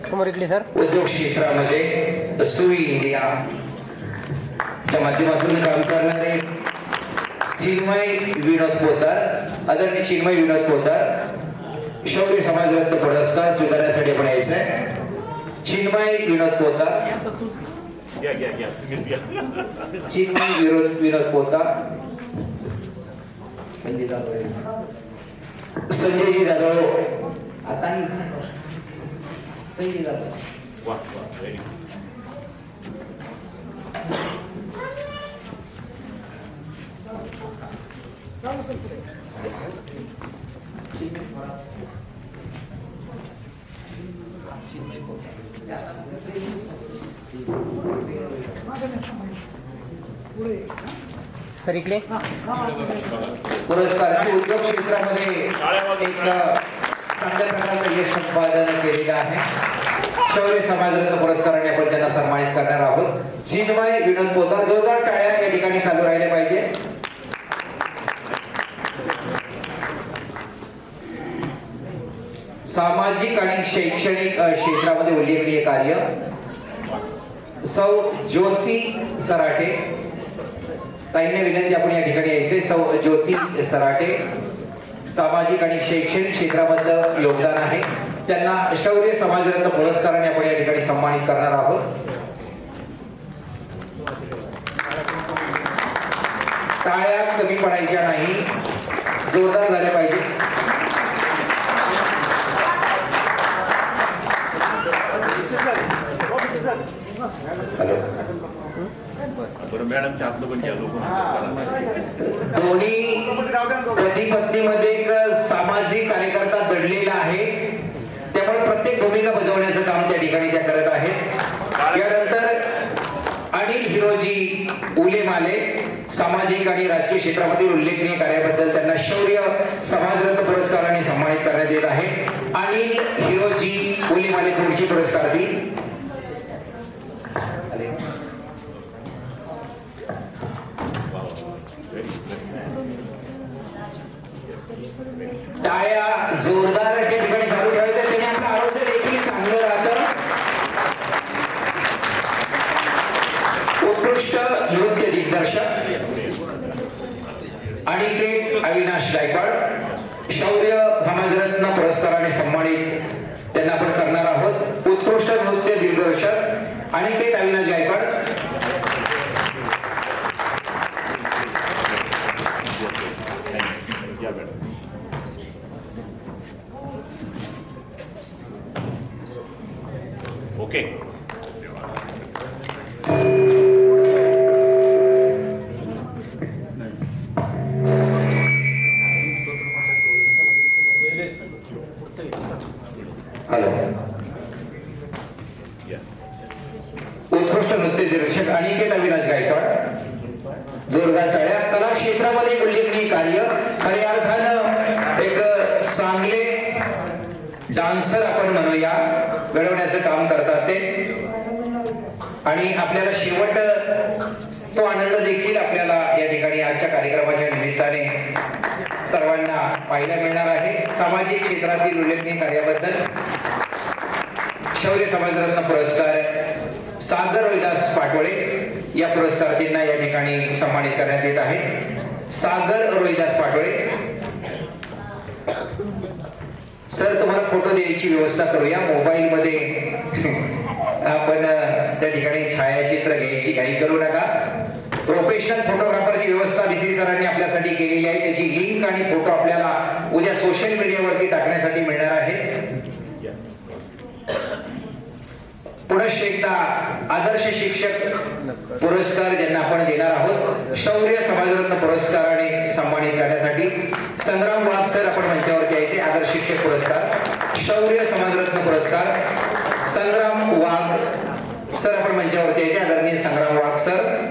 समोर इकडे सर. उद्योग क्षेत्रामध्ये सुई इंडिया च्या माध्यमातून काम करणारे चिन्मय विनोद पोतार. आदरणीय चिन्मय विनोद पोतार शौर्य समाजरत्न पुरस्कार स्वीकारण्यासाठी आपण यायचंय. चिन्मय विनोद पोतार. चिन्मय विनोद पोतार. संजयजी जाधव. आता संजय जाधव. सर इकडे पुरस्काराची उद्योग क्षेत्रामध्ये एक चांगल्या प्रकारचं यश संपादन केलेलं आहे. शौर्य समाजरत्न पुरस्काराने आपण त्यांना सन्मानित करणार आहोत. चिन्मय विनोद पोतार, जोरदार टाळ्या या ठिकाणी चालू राहिले पाहिजे. सामाजिक आणि शैक्षणिक क्षेत्रामध्ये उल्लेखनीय कार्य सौ ज्योती सराटे, ताईंना विनंती आपण या ठिकाणी यायचे. सौ ज्योती सराटे सामाजिक आणि शैक्षणिक क्षेत्रामध्ये योगदान आहे, त्यांना शौर्य समाजरत्न पुरस्काराने आपण या ठिकाणी सन्मानित करणार आहोत. टाळ्या कमी पडायच्या नाही, जोरदार झाल्या पाहिजे. दोन्ही पती पत्नीमध्ये एक सामाजिक कार्यकर्ता दडलेला आहे, त्यामुळे प्रत्येक भूमिका बजावण्याचं काम त्या ठिकाणी त्या करत आहेत. यानंतर अनिल हिरोजी उलेमाले सामाजिक आणि राजकीय क्षेत्रामधील उल्लेखनीय कार्याबद्दल त्यांना शौर्य समाजरत्न पुरस्काराने सन्मानित करण्यात येत आहे. अनिल हिरोजी उलेमाले पुढची पुरस्कारार्थी. टाळ्या जोरदार त्या ठिकाणी चालू ठेवायचं, त्याने आपलं आरोग्य देखील चांगलं राहतं. उत्कृष्ट नृत्य दिग्दर्शक अनिकेत अविनाश गायकवाड शौर्य समाजरत्न पुरस्काराने सन्मानित त्यांना आपण करणार आहोत. उत्कृष्ट नृत्य दिग्दर्शक अनिकेत अविनाश गायकवाड. ओके. हॅलो. उत्कृष्ट नृत्य दिग्दर्शक अनिकेत अविनाश गायकवाड, जोरदार टाळ्या. कला क्षेत्रामध्ये उल्लेखनीय कार्य, खऱ्या अर्थानं एक चांगले डान्सर आपण म्हणूया घडवण्याचं काम करतात ते, आणि आपल्याला शेवट तो आनंद देखील आपल्याला या ठिकाणी आजच्या कार्यक्रमाच्या निमित्ताने सर्वांना पाहायला मिळणार आहे. सामाजिक क्षेत्रातील उल्लेखनीय कार्याबद्दल शौर्य समाजरत्न पुरस्कार सागर रोहिदास पाटोळे या पुरस्कारार्थींना या ठिकाणी सन्मानित करण्यात येत आहे. सागर रोहिदास पाटोळे सर, तुम्हाला फोटो द्यायची व्यवस्था करूया. मोबाईल मध्ये आपण त्या ठिकाणी छायाचित्र घ्यायची घाई करू नका. प्रोफेशनल फोटोग्राफरची व्यवस्था बीसी सरांनी आपल्यासाठी केलेली आहे. त्याची लिंक आणि फोटो आपल्याला उद्या सोशल मीडियावरती टाकण्यासाठी मिळणार आहे. पुनश्च एकदा आदर्श शिक्षक पुरस्कार ज्यांना आपण देणार आहोत शौर्य समाजरत्न पुरस्काराने सन्मानित करण्यासाठी संग्राम वाघ सर आपण मंचावरती यायचे. आदर्श शिक्षक पुरस्कार शौर्य समाजरत्न पुरस्कार संग्राम वाघ सर आपण मंचावरती यायचे. आदरणीय संग्राम वाघ सर.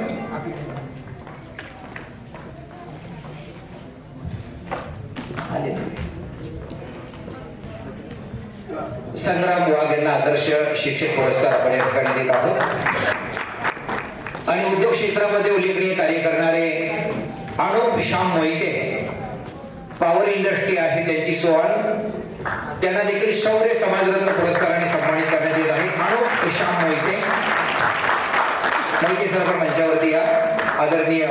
संग्राम वाघ यांना आदर्श शिक्षक पुरस्कार आपण या ठिकाणी देत आहोत. आणि उद्योग क्षेत्रामध्ये उल्लेखनीय कार्य करणारे अनुप श्याम मोहिते, पॉवर इंडस्ट्री आहे त्यांची सोहन, त्यांना देखील शौर्य समाजरत्न पुरस्काराने सन्मानित करण्यात येत आहे. अनुप श्याम मोहिते, मोहिते सर आपण मंचावरती या. आदरणीय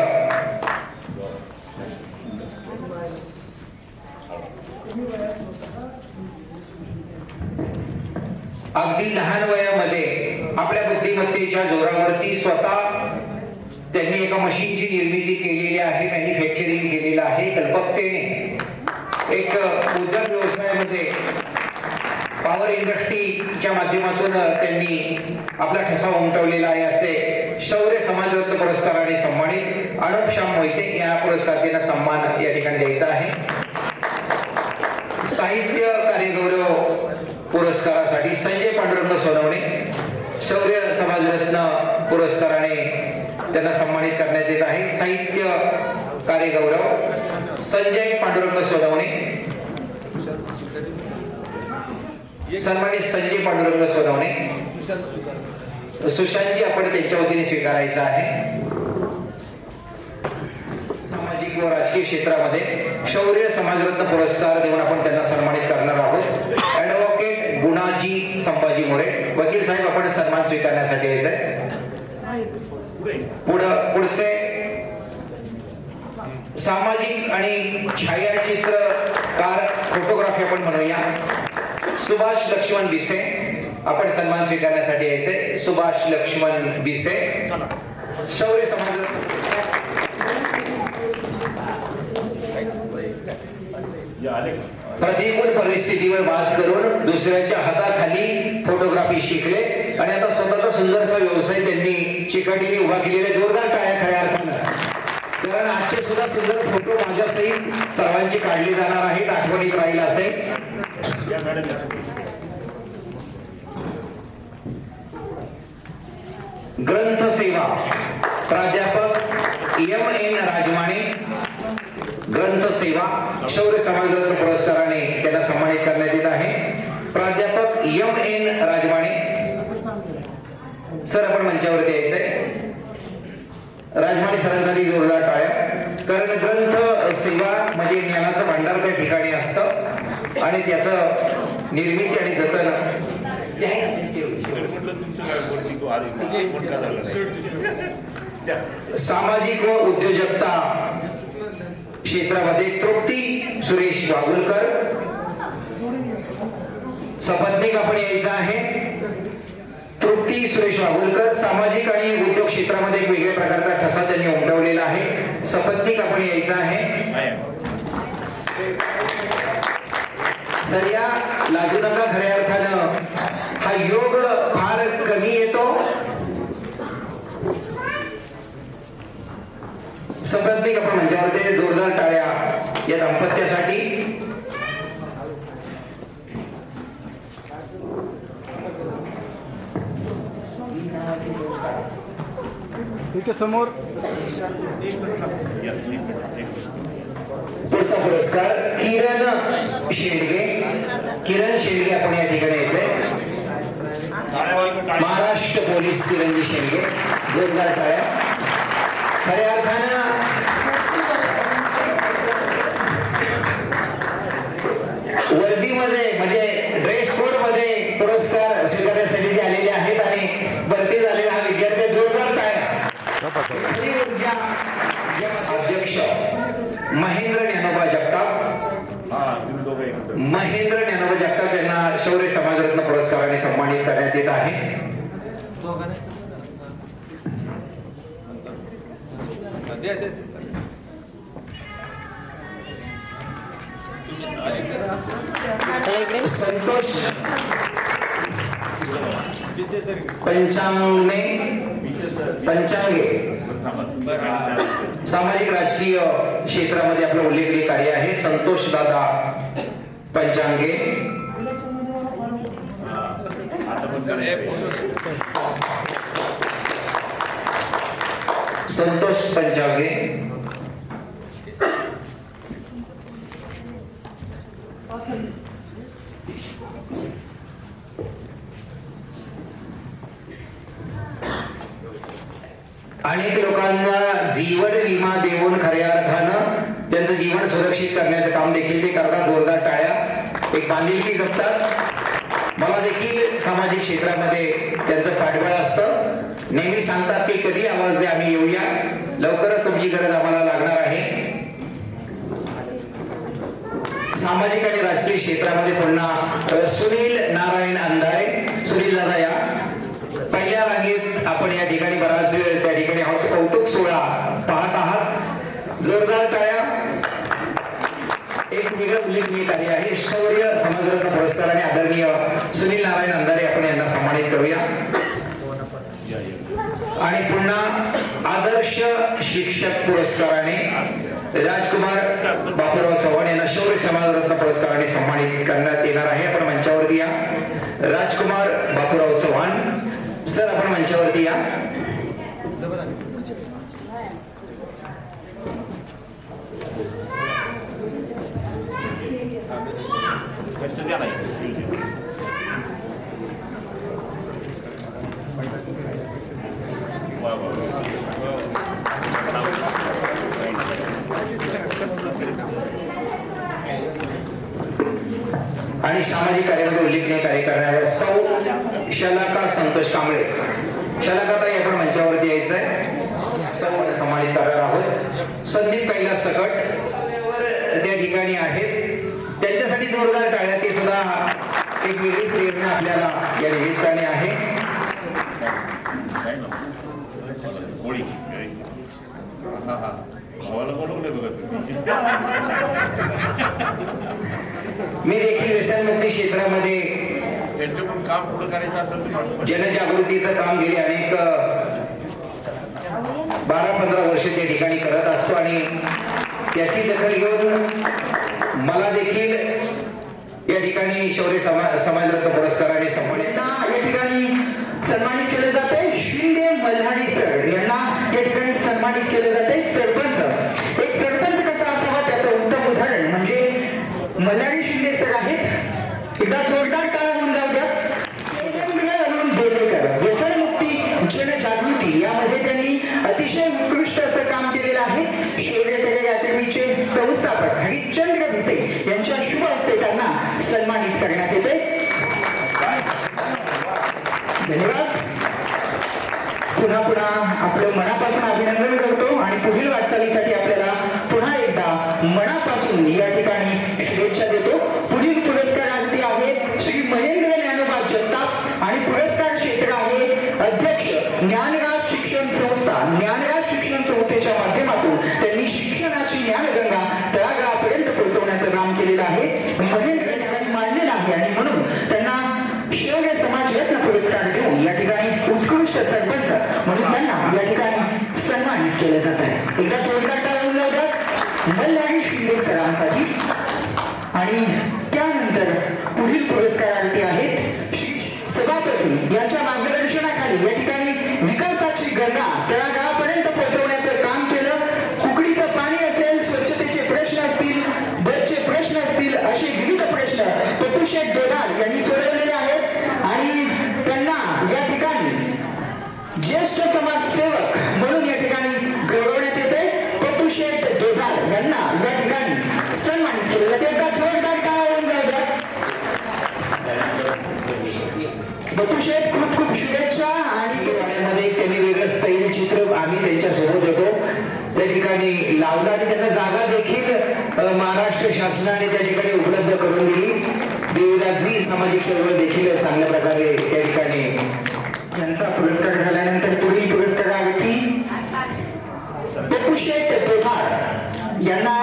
अगदी लहान वयामध्ये आपल्या बुद्धिमत्तेच्या जोरावरती स्वतः त्यांनी एका मशीनची निर्मिती केलेली आहे, मॅन्युफॅक्चरिंग केलेलं आहे. कल्पकतेने एक उद्योग व्यवसायामध्ये पॉवर इंडस्ट्रीच्या माध्यमातून त्यांनी आपला ठसा उमटवलेला आहे. असे शौर्य समाजरत्न पुरस्काराने सन्मानित अनुप श्याम मोहिते या पुरस्कारार्थींना सन्मान या ठिकाणी द्यायचा आहे. साहित्य कार्यगौरव पुरस्कारासाठी संजय पांडुरंग सोनवणे शौर्य समाजरत्न पुरस्काराने त्यांना सन्मानित करण्यात येत आहे. साहित्य कार्य गौरव संजय पांडुरंग सोनवणे. सन्मानित संजय पांडुरंग सोनवणे. सुशांतजी आपण त्यांच्या वतीने स्वीकारायचं आहे. सामाजिक व राजकीय क्षेत्रामध्ये शौर्य समाजरत्न पुरस्कार देऊन आपण त्यांना सन्मानित करणार आहोत. ऍडव्होकेट गुणाजी संभाजी मोरे. वकील साहेब आपण सन्मान स्वीकारण्यासाठी यायचंय. पुढचे सामाजिक आणि छायाचित्रकार फोटोग्राफी आपण म्हणूया सुभाष लक्ष्मण बिसे. आपण सन्मान स्वीकारण्यासाठी यायचंय. सुभाष लक्ष्मण बिसे. शौर्य समाज प्रतिकूल परिस्थितीवर मात करून दुसऱ्याच्या हाताखाली फोटोग्राफी शिकले आणि आता स्वतःचा सुंदरसा व्यवसाय त्यांनी चिकाटीने उभा केलेला. जोरदार टाळ्या खऱ्या अर्थानं, कारण आजचे सुद्धा सुंदर फोटो माझ्यासहित सर्वांची काढली जाणार आहेत. आठवणीत राहील असे. ग्रंथ सेवा प्राध्यापक एम.एन. राजमाणे. ग्रंथ सेवा शौर्य समाजरत्न पुरस्काराने त्यांना सन्मानित करण्यात येत आहे. प्राध्यापक एम.एन. राजमाणे सर आपण मंचावरती यायचंय. राजमाणे सरांसाठी जोरदार टाळ्या, कारण ग्रंथ सेवा म्हणजे ज्ञानाचं भांडार त्या ठिकाणी असतं आणि त्याचं निर्मिती आणि जतन सामाजिक व उद्योजकता क्षेत्रामध्ये तृप्ती सुरेश वाघुलकर. सपत्नीक आपण यायचं आहे. तृप्ती सुरेश वाघुलकर सामाजिक आणि उद्योग क्षेत्रामध्ये एक वेगळ्या प्रकारचा ठसा त्यांनी उमटवलेला आहे. सपत्नीक आपण यायचं आहे. सरिया लाजू नका, खऱ्या अर्थानं हा योग फार कमी येतो. सपत्नीक आपण मंचावरती जोरदार टाळ्या या दाम्पत्यासाठी. इथे समोर पुढचा पुरस्कार किरण शेंडगे. किरण शेंडगे आपण या ठिकाणी यायचंय. महाराष्ट्र पोलीस किरणजी शेंडगे. जोरदार टाळ्या. खऱ्या अर्थानं वर्दीमध्ये म्हणजे ड्रेस कोड मध्ये पुरस्कार स्वीकारण्यासाठी जे आलेले आहेत आणि भरती झालेला हा विद्यार्थी. जोरदार टाळ्या. अध्यक्ष महेंद्र ज्ञानोबा जगताप. महेंद्र ज्ञानोबा जगताप यांना शौर्य समाजरत्न पुरस्काराने सन्मानित करण्यात येत आहे. संतोष पंचांगे सामाजिक राजकीय क्षेत्रामध्ये आपलं उल्लेखनीय कार्य आहे. संतोष दादा पंचांगे. संतोष पंचांगे. अनेक लोकांना जीवन विमा देऊन खऱ्या अर्थानं त्यांचं जीवन सुरक्षित करण्याचं काम देखील ते करतात. जोरदार टाळ्या. एक बांधिलकी जपतात. मला देखील सामाजिक क्षेत्रामध्ये त्यांचं पाठबळ असतं. नेहमी सांगतात की कधी आवाज द्या, आम्ही येऊया. लवकरच तुमची गरज आम्हाला लागणार आहे. सामाजिक आणि राजकीय क्षेत्रामध्ये पुन्हा सुनील नारायण अंधारे. सुनील दादा या. पहिल्या रांगेत आपण या ठिकाणी बराच वेळ त्या ठिकाणी कौतुक सोहळा पाहत आहात. जोरदार टाळ्या. एक वेगळं उल्लेखनीय कार्य आहे. शौर्य समाजरत्न पुरस्काराने आदरणीय सुनील नारायण अंधारे आपण यांना सन्मानित करूया. आणि पुन्हा आदर्श शिक्षक पुरस्काराने राजकुमार बापूराव चव्हाण यांना शौर्य समाजरत्न पुरस्काराने सन्मानित करण्यात येणार आहे. आपण मंचावरती या. राजकुमार बापूराव चव्हाण सर आपण मंचावरती या. आणि सामाजिक कार्यामध्ये उल्लेखनीय कार्य करणाऱ्या सौ शलाका संतोष कांबळे, शलाकाताई आपण मंचावरती यायचं आहे, सौ सन्मानित करणार आहोत. संदीप कैलास सकट त्या ठिकाणी आहेत, त्यांच्यासाठी जोरदार टाळ्या. ते सुद्धा एक वेगळी प्रेरणा आपल्याला या निमित्ताने आहे. मी देखील व्यसनमुक्ती क्षेत्रामध्ये काम पुढे करायचं असेल जनजागृतीचं काम गेले अनेक 12-15 वर्ष त्या ठिकाणी करत असतो आणि त्याची दखल घेऊन मला देखील या ठिकाणी शौर्य समाजरत्न पुरस्काराने सन्मानित या ठिकाणी सन्मानित केले जाते. शिंदे मल्हारी सर यांना या ठिकाणी सन्मानित केले जाते. सरपंच, एक सरपंच कसा असावा त्याचं उत्तम उदाहरण म्हणजे मल्हारी शिंदे सर आहेत. एकदा जोरदार टाळ्या होऊन जाऊ द्या. व्यसनमुक्ती जनजागृती यामध्ये त्यांनी अतिशय उत्कृष्ट असं काम केलेलं आहे. शौर्य करिअर अकॅडमीचे संस्थापक हरिश्चंद्र भिसे यांच्या शुभ हस्ते त्यांना सन्मानित करण्यात येते. धन्यवाद. पुन्हा पुन्हा आपलं मनापासून अभिनंदन करतो आणि पुढील वाटचालीसाठी आपल्याला पुन्हा एकदा मनापासून या ठिकाणी शुभेच्छा देतो. पुढील पुरस्कारार्थी आहेत श्री महेंद्र ज्ञानोबा जगताप आणि पुरस्कार क्षेत्र आहे अध्यक्ष ज्ञानराज शिक्षण संस्था. ज्ञानराज शिक्षण संस्थेच्या माध्यमातून त्यांनी शिक्षणाची ज्ञानगंगा तळागाळापर्यंत पोहोचवण्याचं काम केलेलं आहे. महेंद्र ठिकाणी मानलेलं आहे आणि म्हणून त्यांना शौर्य समाज रत्न पुरस्कार देऊन या ठिकाणी उत्कृष्ट सरपंच म्हणून त्यांना या ठिकाणी सन्मानित केलं जात आहे. एकदा जोरदार टाळ्या लावतात मल्हारी शिंदे सरांसाठी. आणि त्यानंतर पुढील पुरस्कारार्थी आहेत श्री सभापती यांच्या मार्गदर्शनाखाली या ठिकाणी विकासाची गंगा तळागाळापर्यंत पोहोचवण्याचं काम केलं. कुकडीचं पाणी असेल, स्वच्छतेचे प्रश्न असतील, बसचे प्रश्न असतील, असे विविध प्रश्न पतुशेठ दोधार यांनी सोडवलेले आहेत आणि त्यांना या ठिकाणी ज्येष्ठ समाजसेवक म्हणून या ठिकाणी गौरवण्यात येते. पतुशेठ दोधार यांना या ठिकाणी सन्मानित केले जाते. एकदा जोरदार टाळ्या होऊन जाऊ द्या. पतुशेठ खूप खूप शुभेच्छा. आणि मध्ये त्यांनी वेगळं तैलचित्र आम्ही त्यांच्या सोबत होतो त्या ठिकाणी लावलं आणि त्यांना जागा देखील महाराष्ट्र शासनाने त्या ठिकाणी उपलब्ध करून दिली. देवदासजी सामाजिक चळवळ देखील चांगल्या प्रकारे त्या ठिकाणी यांचा पुरस्कार झाल्यानंतर पुढील पुरस्कारार्थी पतुशेठ दोधार यांना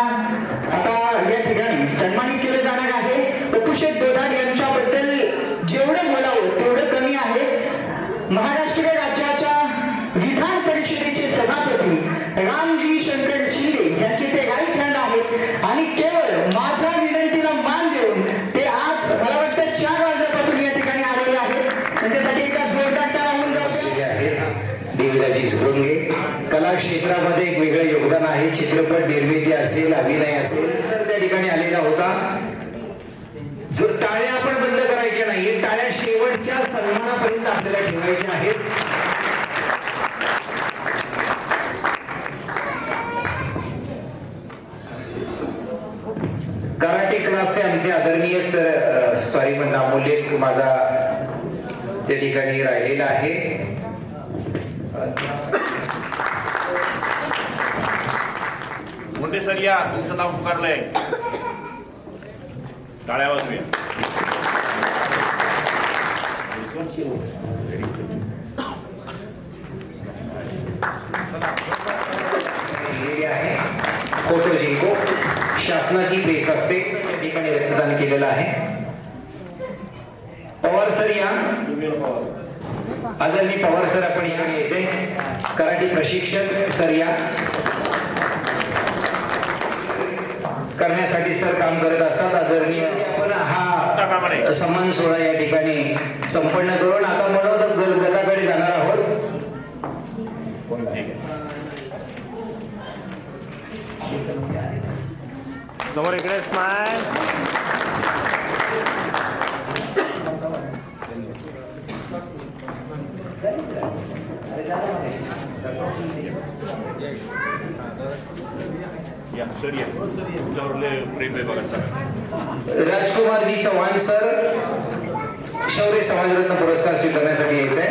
आता या ठिकाणी सन्मानित केलं जाणार आहे. पतुशेठ दोधार यांच्याबद्दल जेवढं बोलावं तेवढं कमी आहे. महाराष्ट्र राज्याच्या विधान परिषदेचे सभापती रामजी शंकर शिंदे यांचे ते राईट हँड आहेत आणि केवळ माझ्या विनंतीला मान देऊन ते आज मला वाटतं 4 वाजल्यापासून या ठिकाणी आलेले आहेत. त्यांच्यासाठी एकदा जोरदार टाळ्या होऊन जाऊ. देवदाजी सुरंगे कला क्षेत्रामध्ये एक वेगळं योगदान आहे. चित्रपट निर्मिती असेल, अभिनय असेल, सर त्या ठिकाणी आलेला होता. जो टाळ्या आपण बंद करायच्या नाही, टाळ्या शेवटच्या सन्मानापर्यंत आपल्याला ठेवायच्या आहेत. कराटे क्लासचे आमचे आदरणीय सर, सॉरी पण नामोल्लेख माझा त्या ठिकाणी राहिलेला आहे. मुंडे सर या, तुमचं नाव पुकारलंय. टाळ्या वाजूया. फोटो जिंको शासनाची प्रेस असते त्या ठिकाणी रक्तदान केलेलं आहे. पवार सर या, आदरणीय पवार सर आपण या यायचे. कराटे प्रशिक्षक सर या करण्यासाठी सर काम करत असतात. आदरणीय आपण हा सन्मान सोहळा या ठिकाणी संपन्न करून आता मनोदक गटाकडे जाणार आहोत. समोर इकडे स्माइल. सर या तुमच्यावर लय प्रेम आहे बघा सर. राजकुमारजी चव्हाण सर शौर्य समाजरत्न पुरस्कार स्वीकारण्यासाठी यायचं आहे.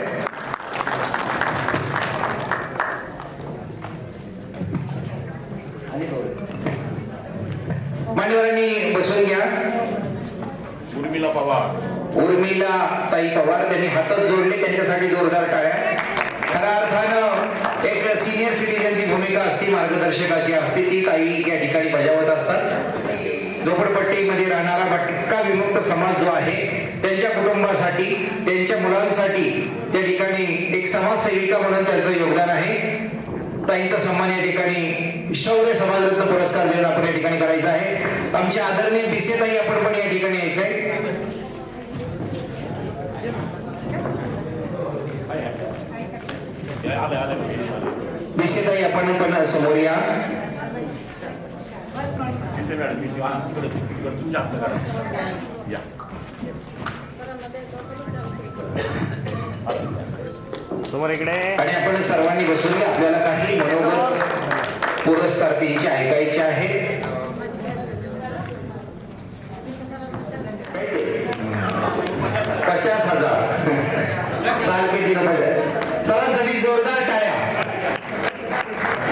मान्यवरांनी बसून घ्या. उर्मिला पवार. उर्मिला ताई पवार त्यांनी हातच जोडले, त्यांच्यासाठी जोरदार टाळ्या. खऱ्या अर्थानं एक सिनियर सिटीजनची भूमिका असते, मार्गदर्शकाची असते, ती ताई या ठिकाणी बजावत असतात. झोपडपट्टीमध्ये राहणारा भटका विमुक्त समाज जो आहे त्यांच्या कुटुंबासाठी, त्यांच्या मुलांसाठी त्या ठिकाणी एक समाजसेविका म्हणून त्यांचं योगदान आहे. ताईंचा सन्मान या ठिकाणी शौर्य समाजरत्न पुरस्कार देऊन आपण या ठिकाणी करायचा आहे. आमचे आदरणीय बिसे ताई आपण पण या ठिकाणी यायचंय. बिसे ताई आपण पण समोर या. मॅडम मी तुमच्या हात करा या. समोर इकडे. आणि आपण सर्वांनी बसून घ्या. आपल्याला काही मनोगत पुरस्कारार्थींचे ऐकायचे आहे. 50,000 साल के 3 रुपये. सरांसाठी जोरदार टाळ्या.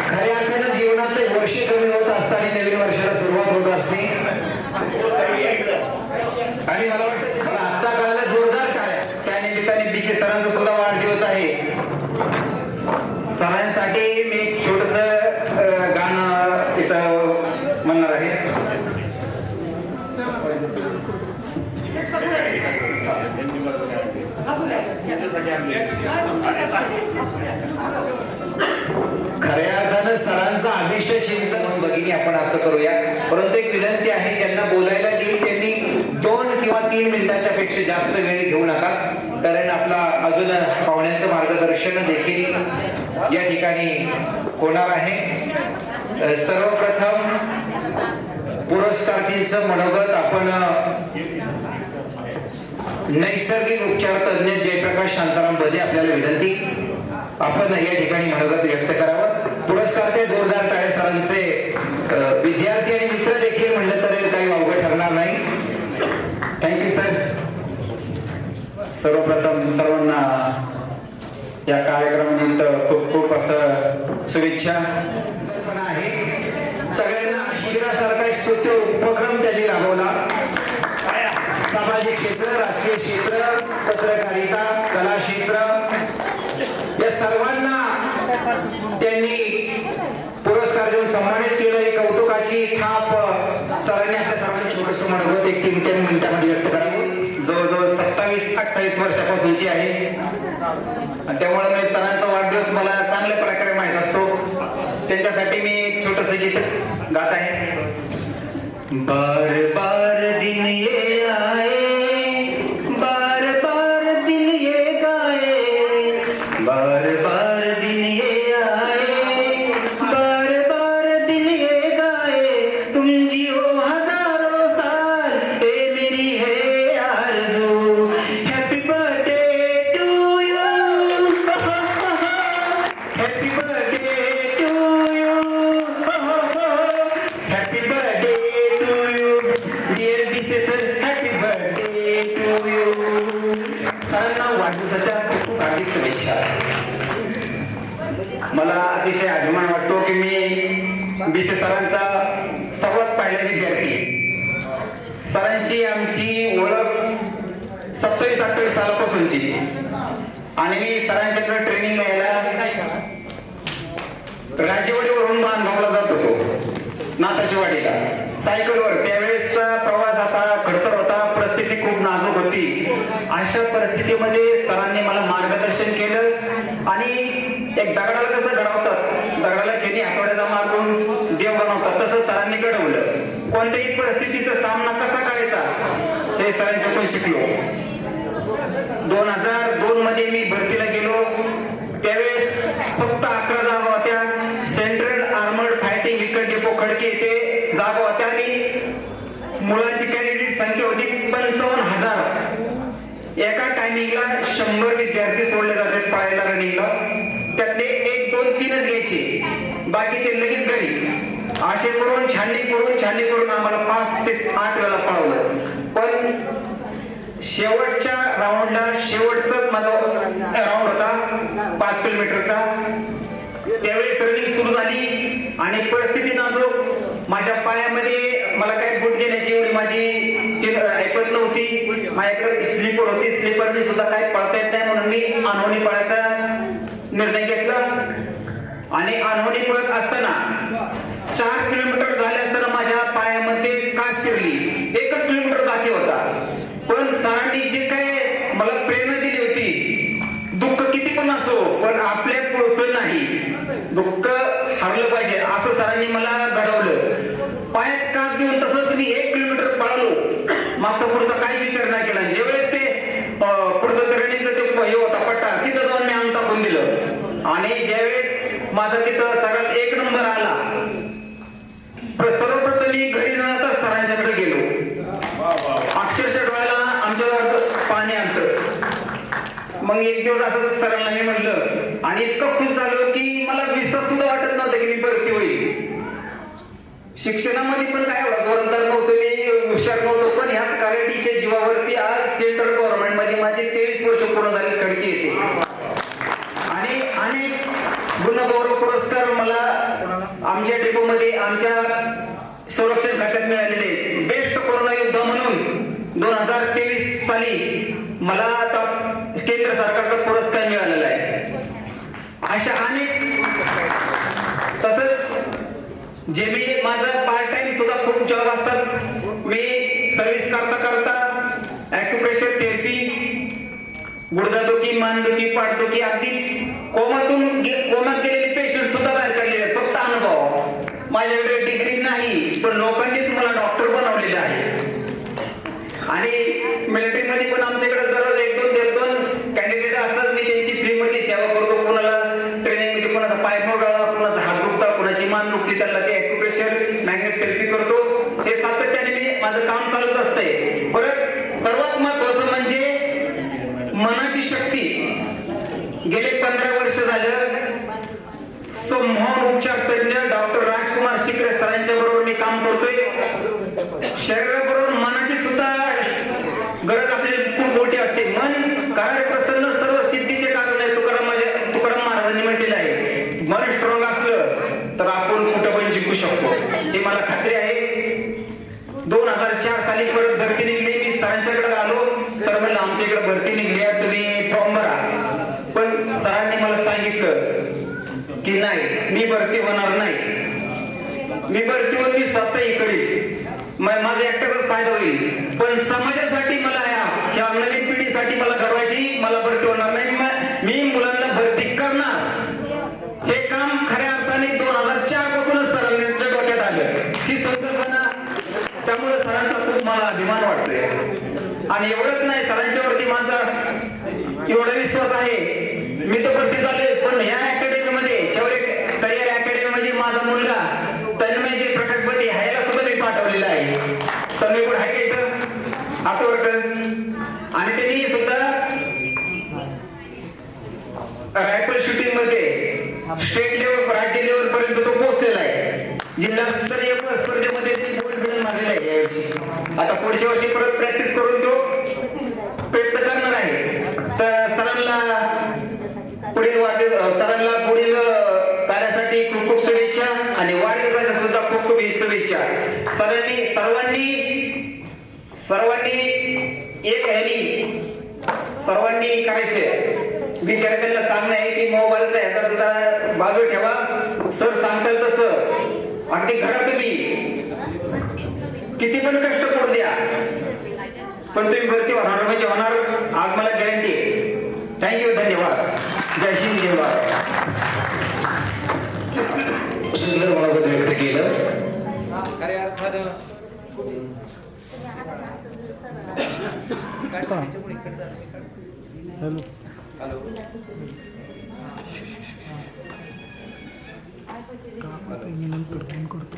खऱ्या अर्थानं जीवनातले वर्ष कमी होत असतात आणि नवीन वर्षाला सुरुवात होत असते. आणि मला वाटतं मला आत्ता कळायला जोरदार टाळ्या. त्या निमित्ताने बीचे सरांचा सुद्धा वाढदिवस आहे. सरांसाठी मी एक छोटस गाणं इथं म्हणणार आहे. खऱ्या अर्थानं सरांचं अभिष्ट चिंतन भगिनी आपण असं करूया. परंतु एक विनंती आहे, ज्यांना बोलायला देईल त्यांनी 2 किंवा 3 मिनिटाच्या पेक्षा जास्त वेळ घेऊ नका, कारण आपला अजून पाहुण्यांचं मार्गदर्शन देखील या ठिकाणी होणार आहे. सर्वप्रथम पुरस्कारार्थींचं मनोगत आपण नैसर्गिक उपचार तज्ञ जयप्रकाश शांताराम बदे आपल्याला विनंती, आपण या ठिकाणी मनोगत व्यक्त करावं. पुरस्कार ते जोरदार टाळे. सरांचे विद्यार्थी आणि मित्र देखील म्हणलं तर काही अवघड ठरणार नाही. Thank you sir. सर्वप्रथम सर्वांना या कार्यक्रमानिमित्त खूप खूप असं शुभेच्छा आहे. सगळ्यांना शिबिरासारखा एक स्तुत्य उपक्रम त्यांनी राबवला. सामाजिक क्षेत्र, राजकीय क्षेत्र, पत्रकारिता, कला क्षेत्र या सर्वांना त्यांनी पुरस्कार देऊन सन्मानित केलं. एक कौतुकाची थाप सरांनी आपल्या सर्वांची छोटस मनोगत एक 3 मिनिटांमध्ये व्यक्त करावं. जवळजवळ 27-28 वर्षापासूनची आहे आणि त्यामुळे मी सरांचा वाढदिवस मला चांगल्या प्रकारे माहीत असतो. त्यांच्यासाठी मी एक छोटस गीत गात आहे. बार बार दिन ये आए, बार बार दिन ये गाए, बार बार दिन ये आए, बार बार दिन ये गाए, तुम जियो हजारों साल, ये मेरी है आरज़ू. Happy birthday to you, happy birthday to you, happy birthday to you dear बीसे sir. Happy birthday to you. सरांना वाढदिवसाच्या खूप हार्दिक शुभेच्छा. मला अतिशय अभिमान वाटतो की मी बीसे सरांचा सर्वात पहिला विद्यार्थी आहे. सरांची आमची ओळख 27-28 सालापासूनची आणि मी सरांच्याकडे ट्रेनिंग घ्यायला राजेवाडीवरून बांधगावला जात होतो, नाथाची वाडीला सायकलवर. त्यावेळेसचा प्रवास असा खडतर होता, परिस्थिती खूप नाजूक होती. अशा परिस्थितीमध्ये सरांनी मला मार्गदर्शन केलं आणि एक दगडाला कसं घडवतात, दगडाला ज्यांनी हातोड्याचा मारून देव बनवतात, तसं सरांनी घडवलं. कोणत्याही परिस्थितीचा सामना कसा करायचा हे सरांच्याकडून शिकलो. 2002 मध्ये मी भरतीला गेलो. त्यावेळेस फक्त 11 जागा होत्या. सेंट्रल आर्मर्ड फायटिंग विकट डेपो खडकी येथे जागा होत्या आणि मुलांची कॅन्डिडेट संख्या होती 55,000. एका टायमिंगला 100 विद्यार्थी सोडले जातात पळायला रनिंगला. त्यातले 1, 2, 3च घ्यायचे, बाकीचे लगेच घरी. असे करून छाननी करून आम्हाला 5 ते 8 वेळा पळवलं. पण शेवटच्या राऊंडला शेवटचाच माझा राऊंड होता 5 किलोमीटरचा. त्यावेळेस रनिंग सुरू झाली आणि परिस्थिती नाजूक. माझ्या पायामध्ये मला काही बूट घेण्याची एवढी माझी ऐकत नव्हती. माझ्याकडे स्लीपर होती. स्लीपरनी सुद्धा काही पळता येत नाही म्हणून मी अनहोनी पळायचा निर्णय घेतला. आणि अनहोनी पळत असताना 4 किलोमीटर झाले असताना माझ्या पायामध्ये काच शिरली. 1च किलोमीटर बाकी होता. पण सरांनी जे काय मला प्रेरणा दिली होती, दुःख किती पण असो पण आपल्या पुढचं नाही, दुःख हरलं पाहिजे असं सरांनी मला घडवलं. पायात काच घेऊन तसंच मी 1 किलोमीटर पळालो. मागचा पुढचा काही विचार नाही केला. ज्यावेळेस ते पुढचं रनिंगचं ते हे होता पट्टा, तिथं जाऊन मी अंग टाकून दिलं. आणि ज्यावेळेस माझा तिथं सगळ्यात 1 नंबर आला, सर्वप्रथम मी घरी न जाता सरांच्याकडे गेलो. अक्षरशः डोळ्याला आमच्या पाणी आलं. मग एक दिवस असंच सरांना मी म्हणलं आणि इतकं खुश झालो की मला विश्वास सुद्धा वाटत नव्हता की मी भरती होईल. शिक्षणामध्ये पण काय जोरदार नव्हतं, मी हुशार नव्हतो, पण ह्या कराटेच्या जीवावरती आज सेंट्रल गव्हर्नमेंट मध्ये माझे 23 वर्ष पूर्ण झाले खडकी येते. आणि अनेक गुणगौरव पुरस्कार मला आमच्या डेपोमध्ये आमच्या संरक्षण खात्यात मिळालेले. बेस्ट कोरोना योद्धा म्हणून 2023 साली मला आता केंद्र सरकारचा पुरस्कार मिळालेला आहे. अशा अनेक तसंच जे मी माझा पार्ट टाइम सुद्धा खूप जॉब असतात. मी सर्व्हिस करता ॲक्युप्रेशर थेरपी, गुडघादुखी, मानदुखी, पाठदुखी, अगदी कोमात गेलेले पेशंट सुद्धा बाहेर काढलेले आहेत. फक्त अनुभव. माझ्याकडे डिग्री नाही पण लोकांनीच मला डॉक्टर बनवलेले आहे. आणि मिलिटरीमध्ये पण आमच्याकडे दररोज 1-2 कॅन्डिडेट असतात. मी त्यांची फ्रीमध्ये सेवा करतो. कोणाला ट्रेनिंगमध्ये कोणाचा पाय मोडला, कोणाचा हात दुखता, कोणाची मान दुखते, त्यांना ते ॲक्युप्रेशर मॅग्नेट थेरपी करतो. हे सातत्याने मी माझं काम चालूच असतंय. परत सर्वात महत्वाचं म्हणजे मनाची शक्ती. गेले 15 वर्ष झालं समूह उपचार तज्ञ डॉक्टर राजकुमार शिकरे सरांच्या बरोबर मी काम करतोय. शरीराबरोबर मनाची सुद्धा गरज आपली खूप मोठी असते. मन कार्य प्रसन्न सर्व सिद्धीचे कारण आहे. तुकाराम महाराजांनी म्हटलेलं आहे, मन स्ट्रॉंग असलं तर आपण कुठं पण जिंकू शकतो. हे मला खात्री आहे. 2004 साली परत भरती निघली. मी सरांच्याकडे आलो. सर म्हणलं आमच्याकडे भरती निघली आहे, तुम्ही फॉर्म भरा. पण सरांनी मला सांगितलं की नाही, मी भरती होणार नाही. मी भरती होऊन मी स्वतःही करीन. माझा एकटाच फायदा होईल, पण समाजासाठी मला ह्या नवीन पिढीसाठी मला घडवायची, मला भरती होणार नाही. मी मुलांना भरती करणार. हे काम खऱ्या अर्थाने 2004 पासूनच सरांच्या डोक्यात आलं ही संकल्पना. त्यामुळे सरांचा खूप मला अभिमान वाटतोय. आणि एवढंच नाही, सरांच्यावरती माझा एवढा विश्वास आहे. मी तर भरती झालेच, पण ह्या अकॅडमीमध्ये शौर्य करिअर अकॅडमी म्हणजे माझा मुलगा तन्मयजी प्रकटपती ह्याला सुद्धा मी पाठवलेला आहे. तन्मय पण आहे का इथं आठवडकर. आणि त्यांनी सुद्धा रायफल शूटिंग मध्ये स्टेट लेवल, राज्य लेवल पर्यंत तो पोहोचलेला आहे. जिल्हास्तरीय स्पर्धेमध्ये त्यांनी गोल्ड मेडल मारलेलं आहे यावर्षी. आता पुढच्या वर्षी परत प्रॅक्टिस करून तो प्रयत्न करणार आहे. तर सरांना पुढील कार्यासाठी खूप खूप शुभेच्छा आणि वाढदिवसाच्या सुद्धा खूप खूप शुभेच्छा. सर्वांनी करायचंय. विद्यार्थ्यांना सांगणं आहे की मोबाईलचा ह्याचा सुद्धा बाजू ठेवा. सर सांगतात तसं अगदी घरात तुम्ही किती पण कष्ट करू द्या, पण तुम्ही भरती होणार म्हणजे होणार, आज मला गॅरंटी आहे. थँक्यू, धन्यवाद. जय हिंद, जय भारत. सुंदर मनोगत व्यक्त केलं. मी नंतर फोन करतो.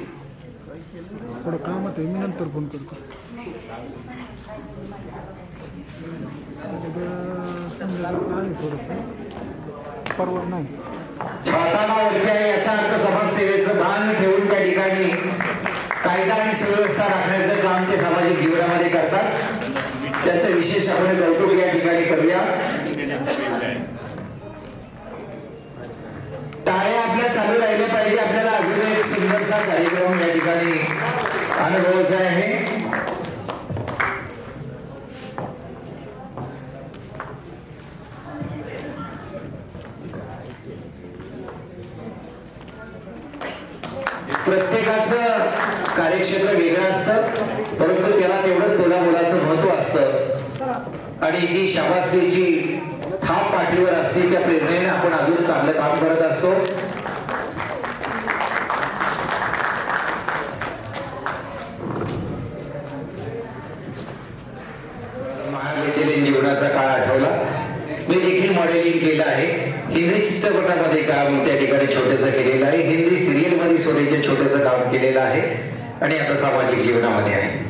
थोडं कामात आहे, मी नंतर फोन करतो. परवा नाही छाताना वरती आहे याचा अर्थ समाजसेवेचं भान ठेवून त्या ठिकाणी कायदा आणि सुव्यवस्था राखण्याचं काम ते सामाजिक जीवनामध्ये करतात. त्यांचं विशेष आपण कौतुक या ठिकाणी करूया. टाळ्या आपल्या चालू राहिल्या पाहिजे. आपल्याला अजून एक सुंदरसा कार्यक्रम या ठिकाणी अनुभवायचा आहे. प्रत्येकाचं कार्यक्षेत्र वेगळं असतं, परंतु त्याला तेवढंच तोलामोलाचं महत्व असतं आणि जी शाबासकीची थाप पाठीवर असते त्या प्रेरणेने आपण अजून चांगलं काम करत असतो. महाविद्यालयीन जीवनाचा काळ आठवला. मी देखील मॉडेलिंग केलं आहे. हिंदी चित्रपटामध्ये काम त्या ठिकाणी छोटंसं केलेलं आहे. हिंदी सिरियल मध्ये सोडायचे छोटंसं काम केलेलं आहे आणि आता सामाजिक जीवनामध्ये आहे.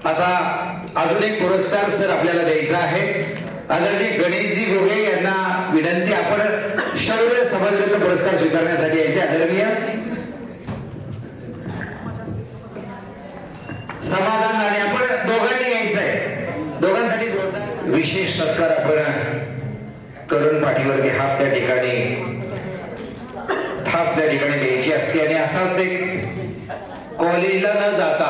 आता अजून एक पुरस्कार सर आपल्याला द्यायचा आहे. आदरणीय गणेशजी घोगे यांना विनंती, आपण शौर्य समाजरत्न पुरस्कार स्वीकारण्यासाठी यायचे. आदरणीय समाधान आणि आपण दोघांनी यायचं आहे. दोघांसाठी जोरदार विशेष सत्कार आपण करून पाठीवरती हात त्या ठिकाणी द्यायची असते. आणि असाच एक कॉलेजला न जाता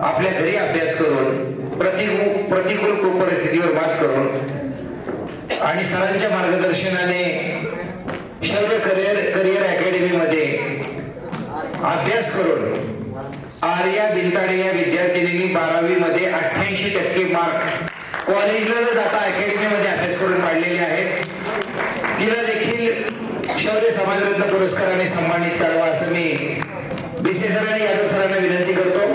आपल्या घरी अभ्यास करून प्रतिकूल परिस्थितीवर मात करून आणि सरांच्या मार्गदर्शनाने शौर्य करिअर अकॅडमी मध्ये अभ्यास करून आर्या बिनताडे या विद्यार्थिनींनी 12वी मध्ये 88% मार्क कॉलेजला न जाता अकॅडमी मध्ये अभ्यास करून काढलेले आहेत. तिला देखील शौर्य समाजरत्न पुरस्काराने सन्मानित करावा असं मी बीसी सर आणि यादव सरांना विनंती करतो.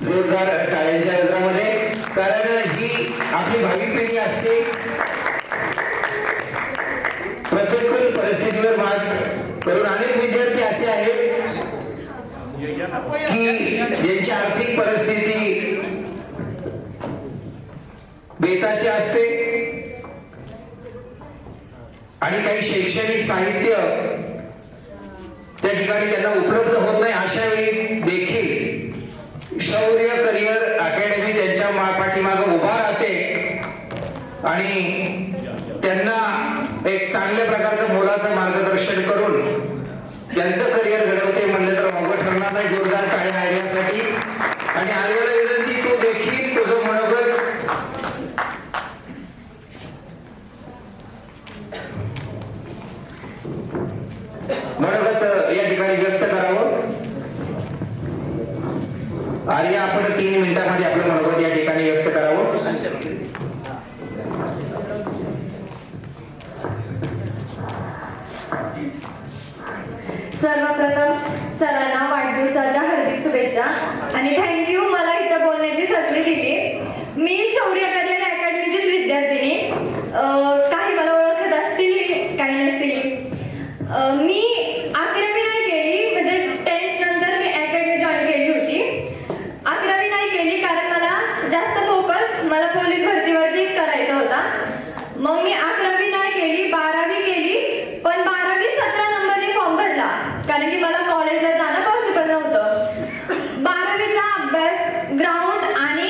जोरदार टाळ्यांच्या गजरामध्ये, कारण ही आपली भावी पिढी असते. प्रतिकूल परिस्थितीवर मात करून अनेक विद्यार्थी असे आहेत की ज्यांची आर्थिक परिस्थिती बेताची असते आणि काही शैक्षणिक साहित्य त्या ठिकाणी त्यांना उपलब्ध होत नाही. अशा वेळी देखील शौर्य करिअर अकॅडमी त्यांच्या पाठीमागे उभा राहते आणि त्यांना एक चांगल्या प्रकारचं मोलाचं मार्गदर्शन करून त्यांचं करिअर घडवते म्हणलं तर अवघड ठरणार नाही. जोरदार टाळ्या आर्यासाठी. आणि आर्याला विनंती, तू देखील तुझं मनोगत या ठिकाणी व्यक्त करावं. आर्या, आपण 3 मिनिटांमध्ये आपलं मनोगत या ठिकाणी व्यक्त करावं. सर्वप्रथम सरांना वाढदिवसाच्या हार्दिक शुभेच्छा आणि थँक्यू मला इथं बोलण्याची संधी दिली. मी शौर्य करिअर अकॅडमीचीच विद्यार्थिनी. काही मला ओळखत असतील, काही नसतील. मी 11वी नाही केली, म्हणजे 10th नंतर मी अकॅडमी जॉईन केली होती. 11वी नाही केली कारण मला जास्त फोकस मला पोलीस भरतीवरतीच करायचा होता. मग मी 11वी नाही केली, 12वी केली. पण 12वी 17 नंबरने फॉर्म भरला कारण की मला कॉलेजला जाणं पॉसिबल नव्हतं. 12वीचा अभ्यास ग्राउंड आणि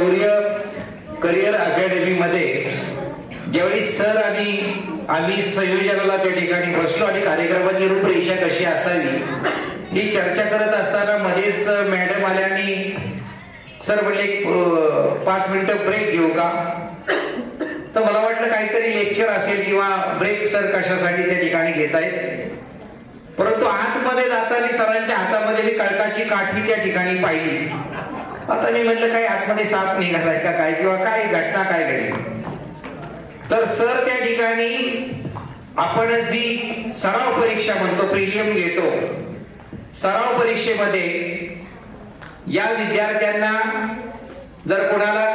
शौर्य करिअर अकॅडमीमध्ये ज्यावेळी सर आणि आम्ही संयोजनाला त्या ठिकाणी बसलो आणि कार्यक्रमाची रूपरेषा कशी असावी ही चर्चा करत असताना मध्येच मॅडम आल्या आणि सर म्हणले 5 मिनिटं ब्रेक घेऊ का. तर मला वाटलं काहीतरी लेक्चर असेल किंवा ब्रेक सर कशासाठी त्या ठिकाणी घेत आहेत. परंतु आतमध्ये जाताना सरांच्या हातामध्ये मी कळकाची काठी त्या ठिकाणी पाहिली. आता मी म्हटलं काय आतमध्ये साप निघालाय का काय किंवा काय घटना काय घडली. तर सर त्या ठिकाणी आपण जी सराव परीक्षा म्हणतो प्रिलियम घेतो, सराव परीक्षेमध्ये या विद्यार्थ्यांना जर कोणाला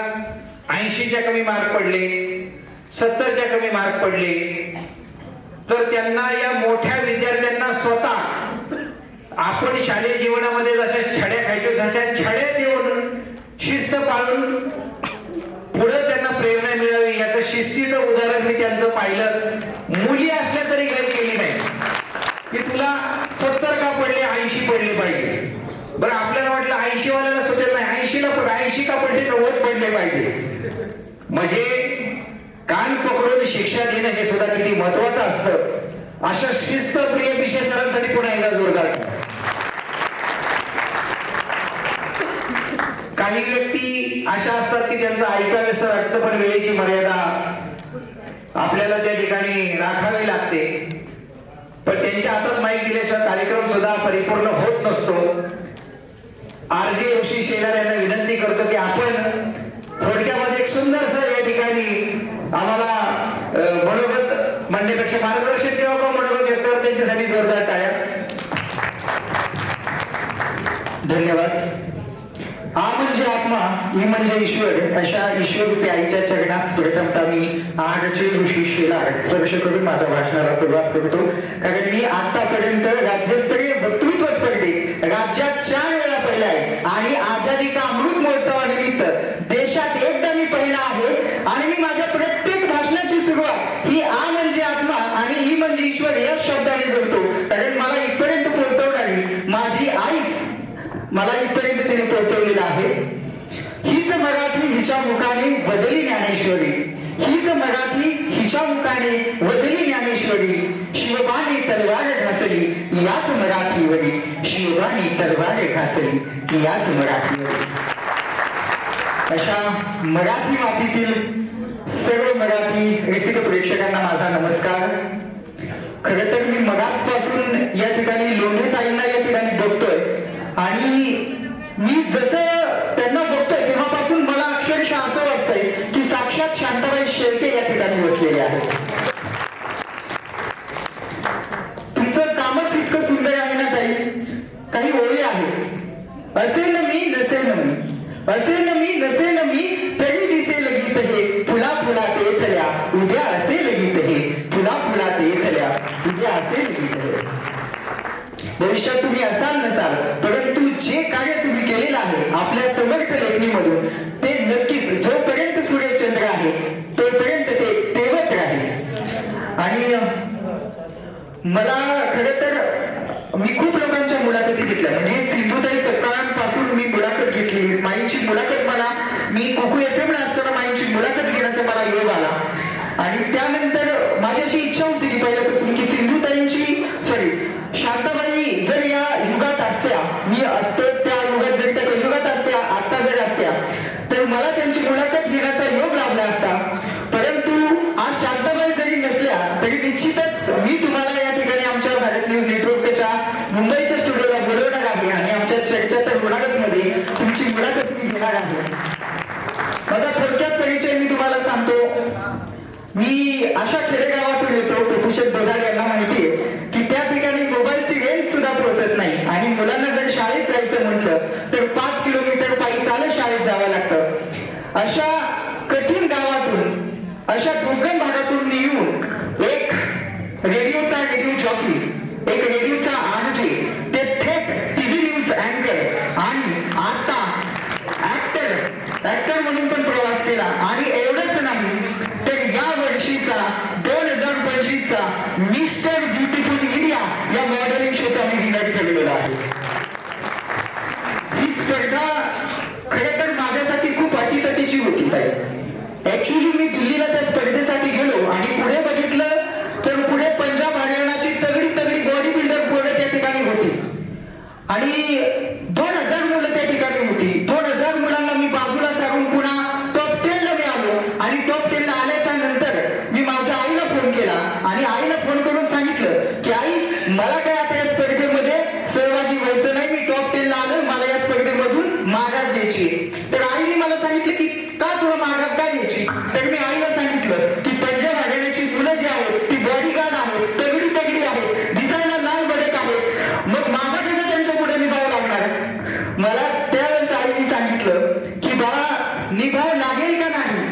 80च्या कमी मार्क पडले, 70च्या कमी मार्क पडले, तर त्यांना या मोठ्या विद्यार्थ्यांना स्वतः आपण शालेय जीवनामध्ये जशा छड्या खायचो तशा छड्या देऊन शिस्त पाळून पुढे त्यांना प्रेरणा मिळावी याचं शिस्तीचं उदाहरण मी त्यांचं पाहिलं. मुली असल्या तरी काही केली नाही की तुला 70 का पडले, 80 पडले पाहिजे. बरं आपल्याला वाटलं 80 वाल्याला सुटेल नाही, 80ला पण 80 का पडले, 90 पडले पाहिजे. म्हणजे कान पकडून शिक्षा देणं हे सुद्धा किती महत्वाचं असतं. अशा शिस्तप्रिय विषय सरांसाठी पुन्हा एकदा जोरदार. काही व्यक्ती अशा असतात की त्यांचं ऐकावेसं वाटतं पण वेळेची मर्यादा आपल्याला त्या ठिकाणी राखावी लागते. पण त्यांच्या हातात माईक दिल्याशिवाय कार्यक्रम सुद्धा परिपूर्ण होत नसतो. आरजे ऋषी शेलार यांना विनंती करतो की आपण थोडक्यामध्ये एक सुंदरसं या ठिकाणी आम्हाला मनोगत म्हणण्यापेक्षा मार्गदर्शन किंवा मनोगत व्यक्त करत त्यांच्यासाठी जोरदार टाळ्या. धन्यवाद. आ म्हणजे आत्मा, ई म्हणजे ईश्वर, अशा ईश्वरूपी आईच्या चरणात प्रथमता मी आरजे ऋषी शेलार स्पर्श करून माझ्या भाषणाला सुरुवात करतो. कारण मी आतापर्यंत राज्यस्तरीय वक्तृत्व स्पर्धेत राज्यात 4 वेळा पहिला आहे आणि आझादी का अमृत महोत्सवानिमित्त देशात एकदा मी पहिला आहे. आणि मी माझ्या प्रत्येक भाषणाची सुरुवात ही आ म्हणजे आत्मा आणि ई म्हणजे ईश्वर या शब्दाने करतो. कारण मला इथपर्यंत पोहोचवणारी माझी आईच मला इथपर्यंत तिने पोहोचवलेलं आहे. हीच मराठी हिच्या मुखाने वदली ज्ञानेश्वरी, हीच मराठी हिच्या मुखाने वदली ज्ञानेश्वरी. शिवबाने तलवार घासली याच मराठीवरी, शिवबाने तलवार घासली याच मराठीवरी. अशा मराठी मातीतील सर्व मराठी रसिक प्रेक्षकांना माझा नमस्कार. खर तर मी मगाचपासून या ठिकाणी लोंढे ताईंना या ठिकाणी बघतोय आणि मी जसं त्यांना बघतोय तेव्हापासून मला अक्षरशः असं वाटतंय की साक्षात शांताबाई शेळके या ठिकाणी बसलेले आहेत. तुमचं कामच इतकं सुंदर आहे ना ताई. काही ओळी आहेत. असेल ना मी नसेल ना मी, असेल ना मी नसेल ना मी, तरी दिसेल गीत हे फुला फुला ते थल्या, उद्या असेल गीत हे फुला फुला ते थल्या, उद्या असेल गीत हे. भविष्यात तुम्ही असाल नसाल परंतु जे कार्य तुम्ही केलेलं आहे आपल्या समर्थ लेखणीमधून ते नक्कीच जोपर्यंत सूर्यचंद्र आहे तोपर्यंत ते तेवत राहील. आणि मला खरं तर मी खूप लोकांच्या मुलाखती घेतल्या. म्हणजे सिंधुताई सकाळपासून मी मुलाखत घेतली. माईंची मुलाखत मला मी कोकू FM ला असताना माईंची मुलाखत घेण्याचा मला योग आला. आणि त्यानंतर माझी अशी इच्छा होती की पहिल्यापासून की सिंधुताईंची शांताबाई जर या युगात असत्या, मी असतो त्या युगात, जर त्या युगात असत्या, आता जर असत्या तर मला त्यांची मुलाखत घेण्याचा योग लाभला असता. परंतु आज शांताबाई जरी नसल्या तरी निश्चितच मी तुम्हाला या ठिकाणी आमच्या भारत न्यूज नेटवर्कच्या मुंबईच्या स्टुडिओला बोलवणार आहे आणि आमच्या चर्चा तर होणारच मध्ये तुमची मुलाखत मी घेणार आहे. माझा थोडक्यात परिचय मी तुम्हाला सांगतो. मी अशा खेडेगावातून येतो, प्रभूषण दोधाड यांना माहिती आहे की त्या ठिकाणी मोबाईलची रेंज सुद्धा पोहोचत नाही आणि मुलांना जर शाळेत जायचं म्हटलं तर 5 किलोमीटर पायी चालत शाळेत जावं लागतं. अशा कठीण गावातून, अशा दुर्गम भागातून मी येऊन एक रेडिओ जॉकी, एक रेडिओचा आरजे, ते थेट टीव्ही न्यूज अँकर आणि आता ऍक्टर म्हणून पण प्रवास केला. आणि एवढंच नाही तर या वर्षीचा 2025चा मिस्टर ब्युटिफुल इंडिया या मॉडेलिंग शोचा मी विनर ठरलेला आहे. ही आणि 2000 मुलं त्या ठिकाणी होती. 2000 मुलांना मी बाजूला सारून पुन्हा टॉप 10 ला मी आलो आणि टॉप 10 ला आल्याच्या नंतर मी माझ्या आईला फोन केला आणि आईला फोन करून सांगितलं की आई, मला काय आता या स्पर्धेमध्ये सहभागी व्हायचं नाही, मी टॉप 10 ला आलो, मला या स्पर्धेमधून माघार द्यायची. तर आईने मला सांगितलं की का तुला माघार का द्यायची. तर मी आईला सांगितलं की पंजाब हरियाणाची मुलं जी आहेत ती बॉडीगार्ड आहेत, तगडी तगडी आहेत, दिसायला लाल बडक आहेत, मग माझा कसं त्यांच्या पुढे निभाव लागणार. मला त्यावेळेस आईने सांगितलं की बाळा, निभाव लागेल का नाही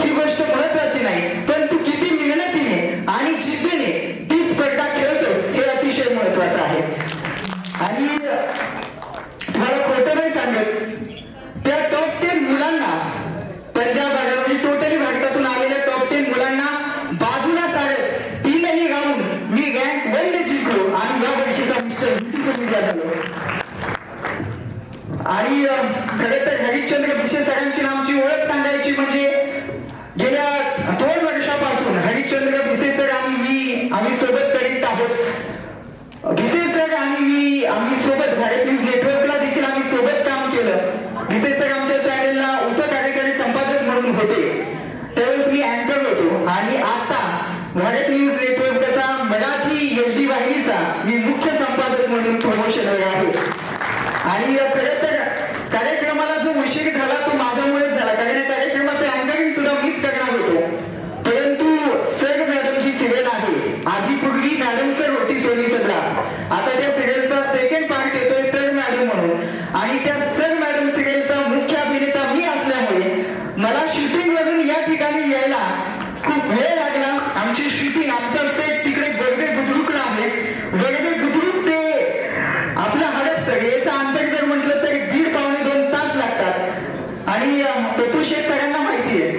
ही गोष्ट महत्वाची नाही, पण तू किती मेहनतीने आणि जिद्दीने ती स्पर्धा खेळतोस हे अतिशय महत्वाचं आहे. आणि तुम्हाला खोटं नाही सांगत, त्या टॉप 10 मुलांना पंजाब म्हणजे टोटली भारतातून आलेल्या टॉप 10 मुलांना बाजूला सारत 3ही गाऊन मी रँक 1 जिंकलो आणि या वर्षीचा मिस्टर ब्युटिफुल इंडिया झालो. आणि खरं तर हरिश्चंद्र भिसे सरांची आमची ओळख सांगायची म्हणजे गेल्या 2 वर्षापासून हरिश्चंद्र भिसे सर आणि आम्ही सोबत कनेक्ट आहोत. भिसे सर आणि आम्ही सोबत भारत न्यूज नेटवर्कला देखील आम्ही सोबत काम केलं. भिसे सर आमच्या चॅनेलला उपकार्यकारी संपादक म्हणून होते, त्यावेळेस मी अँकर होतो आणि आता भारत न्यूज नेटवर्कचा मराठी HD वाहिनीचा मी मुख्य संपादक म्हणून प्रमोशन आहे. आणि खरं तर कार्यक्रमाला जो उशीर झाला तो माझ्यामुळेच झाला, कारण या कार्यक्रमाचे अँकरिंग सुद्धा मीच करणार होतो, परंतु सर मॅडमची सिरियल आहे. आधी पूर्वी मॅडम सर होती सोनी सगळा, आता त्या सिरियलचा सेकंड पार्ट येतोय सर मॅडम म्हणून. आणि त्या सर मॅडम सिरियलचा मुख्य अभिनेता मी असल्यामुळे मला शूटिंग वरून या ठिकाणी यायला खूप वेळ लागला. आमची शूटिंग, आमचा सेट तिकडे गडबे बुद्रुकला आहे. गडबे बुद्रुक ते आपलं हडपसर याचं अंतर जर म्हटलं तर 1.5-2 तास लागतात. आणि पप्पू शेठ सरांना माहिती आहे,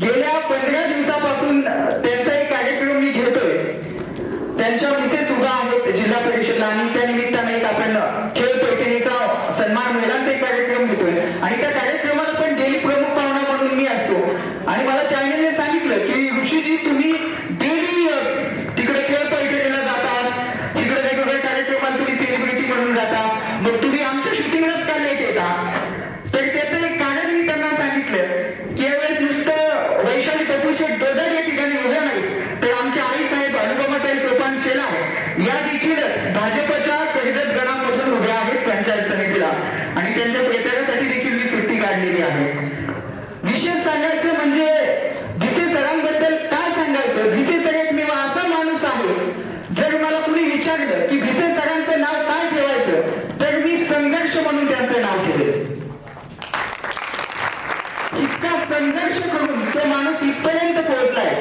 गेल्या 15 दिवसापासून त्यांचा एक कार्यक्रम मी घेतोय. त्यांच्या मिसेस उभा आहेत जिल्हा परिषदला आणि त्या निमित्ताने एक आपण खेळ पैठणीचा सन्मान महिलांचा एक कार्यक्रम घेतोय आणि त्या कार्यक्रमाला पण डेली प्रमुख पाहुणा म्हणून मी असतो. आणि मला चॅनलने सांगितलं की ऋषीजी, तुम्ही डेली तिकडे खेळ पैठणीला जाता, तिकडे वेगवेगळ्या कार्यक्रमात तुम्ही सेलिब्रिटी म्हणून जाता, मग तुम्ही आमच्या शूटिंगलाच का लेट येता. तर त्याचं एक कारण मी त्यांना सांगितलं की यावेळेस नुसतं वैशाली पप्पू शेठ दोदर या ठिकाणी उभ्या नाही, तर आमच्या आई साहेब अनुपमाताई सोपान शेलार या देखील भाजपच्या कर्जत गणामधून उभ्या आहेत पंचायत समितीला आणि त्यांच्या प्रचारासाठी देखील मी सुट्टी काढलेली आहे. विशेष सांगायचं म्हणजे भिसे सरांबद्दल काय सांगायचं, भिसे सर एकमेव असा माणूस आहे, जर मला कुणी विचारलं की भिसे सरांचं नाव काय ठेवायचं तर मी संघर्ष म्हणून त्यांचं नाव ठेवेल. इतका संघर्ष करून तो माणूस इथपर्यंत पोहोचलाय.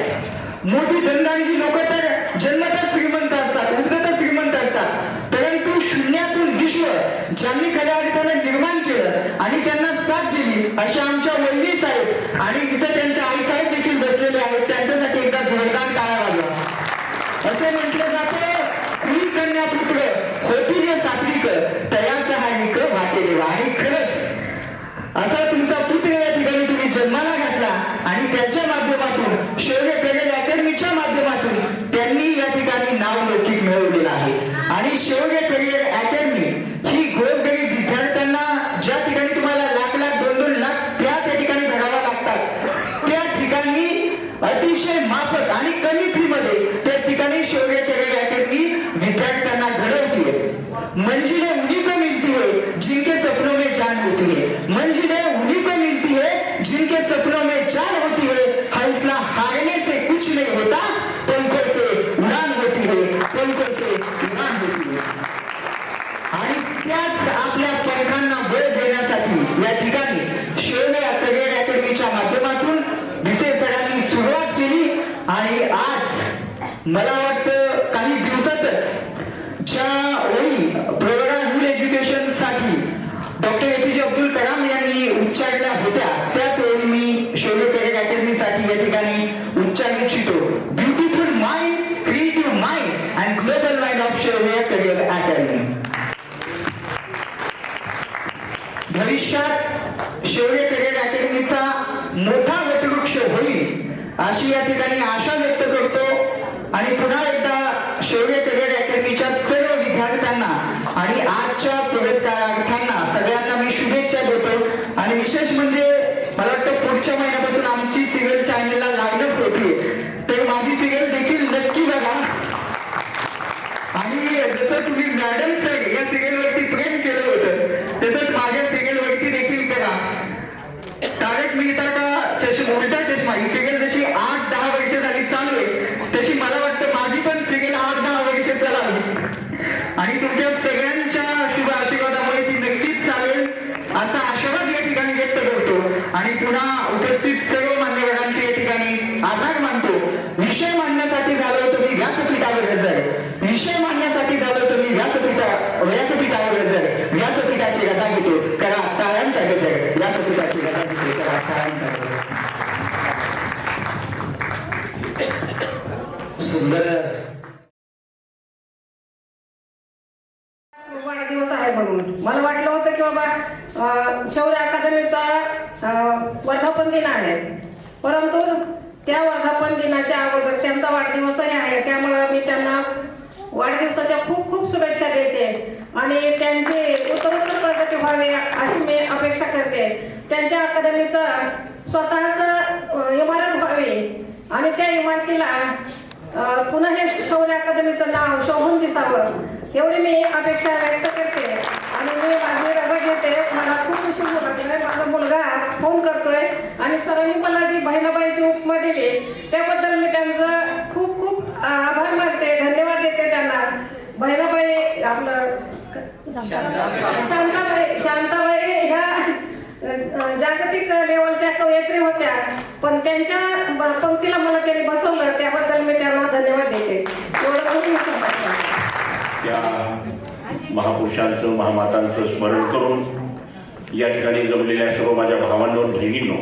मोठी धनदांडी लोक तर जन्मतः श्रीमंत असतात, उद्गत श्रीमंत असतात, परंतु शून्यातून विश्व ज्यांनी खऱ्या अर्थानं निर्माण केलं आणि त्यांना साथ दिली अशा आमच्या वहिनी साहेब आणि इथं त्यांच्या आई साहेब देखील बसलेले आहेत. त्यांच्यासाठी एकदा जोरदार टाळ्या वाजवा. असे म्हटलं जातं, कुणी कन्या पुत्र होती जे सात्विक तयाचा हा निक वाटे देवा. आणि खरंच असा तुमचा पुत्र या ठिकाणी तुम्ही जन्माला घातला आणि त्याच्या माध्यमातून शौर्य करिअर अकॅडमीच्या माध्यमातून त्यांनी या ठिकाणी नाव लौकिक मिळवलेलं आहे. आणि शौर्य करिअर अकॅडमी ही गोरगरीब विद्यार्थ्यांना ज्या ठिकाणी तुम्हाला लाख 2-2 लाख त्या ठिकाणी भरावा लागतात, त्या ठिकाणी अतिशय माफक आणि कमी फी मध्ये त्या ठिकाणी शौर्य करिअर अकॅडमी विद्यार्थ्यांना घडवते. मंजिलें उन्हीं को मिलती है जिनके सपनों में जान होती है, मंजिलें उन्हीं को मिलती है जिनके सपनों में जान होती है. हौसला हारने से कुछ नहीं होता, पंखों से उड़ान होती है, पंखों से उड़ान होती है. आणि त्याच आपल्या पंखांना बळ देण्यासाठी या ठिकाणी शौर्य करिअर अकॅडमीच्या माध्यमातून भिसे सरांनी सुरुवात केली. आणि आज मला वाटतं काही दिवसातच ज्या ओळी प्रवरा रूल एज्युकेशन साठी डॉक्टर APJ अब्दुल कलाम यांनी उच्चारल्या होत्या, त्याच ओळी मी शौर्य करिअर अकॅडमी साठी या ठिकाणी उच्चारू इच्छितो. Beautiful mind, creative mind and global mind of शौर्य करिअर अकॅडमी. भविष्यात शौर्य करिअर अकॅडमीचा मोठा वटवृक्ष होईल अशी या ठिकाणी आशा व्यक्त करतो. आणि पुन्हा एकदा शौर्य करिअर अकॅडमीच्या सर्व विद्यार्थ्यांना आणि आजच्या पुरस्कारार्थ्यांना सगळ्यांना मी शुभेच्छा देतो. आणि विशेष म्हणजे मला वाटतं पुढच्या महिन्यापासून आमची सिरियल चॅनलला लागणं होती, तर माझी सिरियल देखील नक्की बघा. आणि जसं तुम्ही मॅडमचं या सिरियलवरती प्रेम केलं होतं तसंच माझ्या सिरियलवरती देखील करा. तारक मेहता का चष्मा उलटा चष्मा ही सिरियल जशी 8-10 वर्ष झाली चालू आहे, तशी मला वाटतं माझी पण सिरियल 8-10 वर्ष चालावी. आणि तुमच्या सगळ्यांच्या शुभ आशीर्वादामुळे ती नक्कीच चालेल असा आशावाद या ठिकाणी व्यक्त करतो. आणि पुन्हा उपस्थित सर्व मान्यवरांचे या ठिकाणी आभार मानतो. विषय मांडण्यासाठी झालं होतं मी व्यासपीठावर हजर, विषय मांडण्यासाठी झालं होतं मी व्यासपीठावर हजर. व्यासपीठाची गदा घेतो, करा टाळ्यांचा गजर. व्यासपीठाची गदा घेतो, करा टाळ्यांचा गजर. सुंदर वाढदिवस आहे म्हणून मला वाटलं होतं की बाबा शौर्य अकादमीचा वर्धापन दिन आहे, परंतु त्या वर्धापन दिनाच्या अगोदर त्यांचा वाढदिवसही आहे. त्यामुळं मी त्यांना वाढदिवसाच्या खूप खूप शुभेच्छा देते आणि त्यांची उत्तरोत्तर प्रगती व्हावी अशी मी अपेक्षा करते. त्यांच्या अकादमीचं स्वतःच इमारत व्हावी आणि त्या इमारतीला पुन्हा हे शौर्य अकादमीचं नाव शोभून दिसावं एवढी मी अपेक्षा व्यक्त करते. आणि मी माझी रजा घेते. मला खूप खुशी वाटते. माझा मुलगा फोन करतोय आणि सरांनी मला जी बहिणाबाईची उपमा दिली त्याबद्दल मी त्यांचं खूप खूप आभार मानते, धन्यवाद देते त्यांना. बहिणाबाई आपलं शांताबाई ह्या जागतिक लेवलच्या कवयित्री होत्या, पण त्यांच्या पंक्तीला मला त्यांनी बसवलं त्याबद्दल मी त्यांना धन्यवाद देते. त्या महापुरुषांचं महामातांचं स्मरण करून या ठिकाणी जमलेल्या सर्व माझ्या भावांनो बहिणींनो,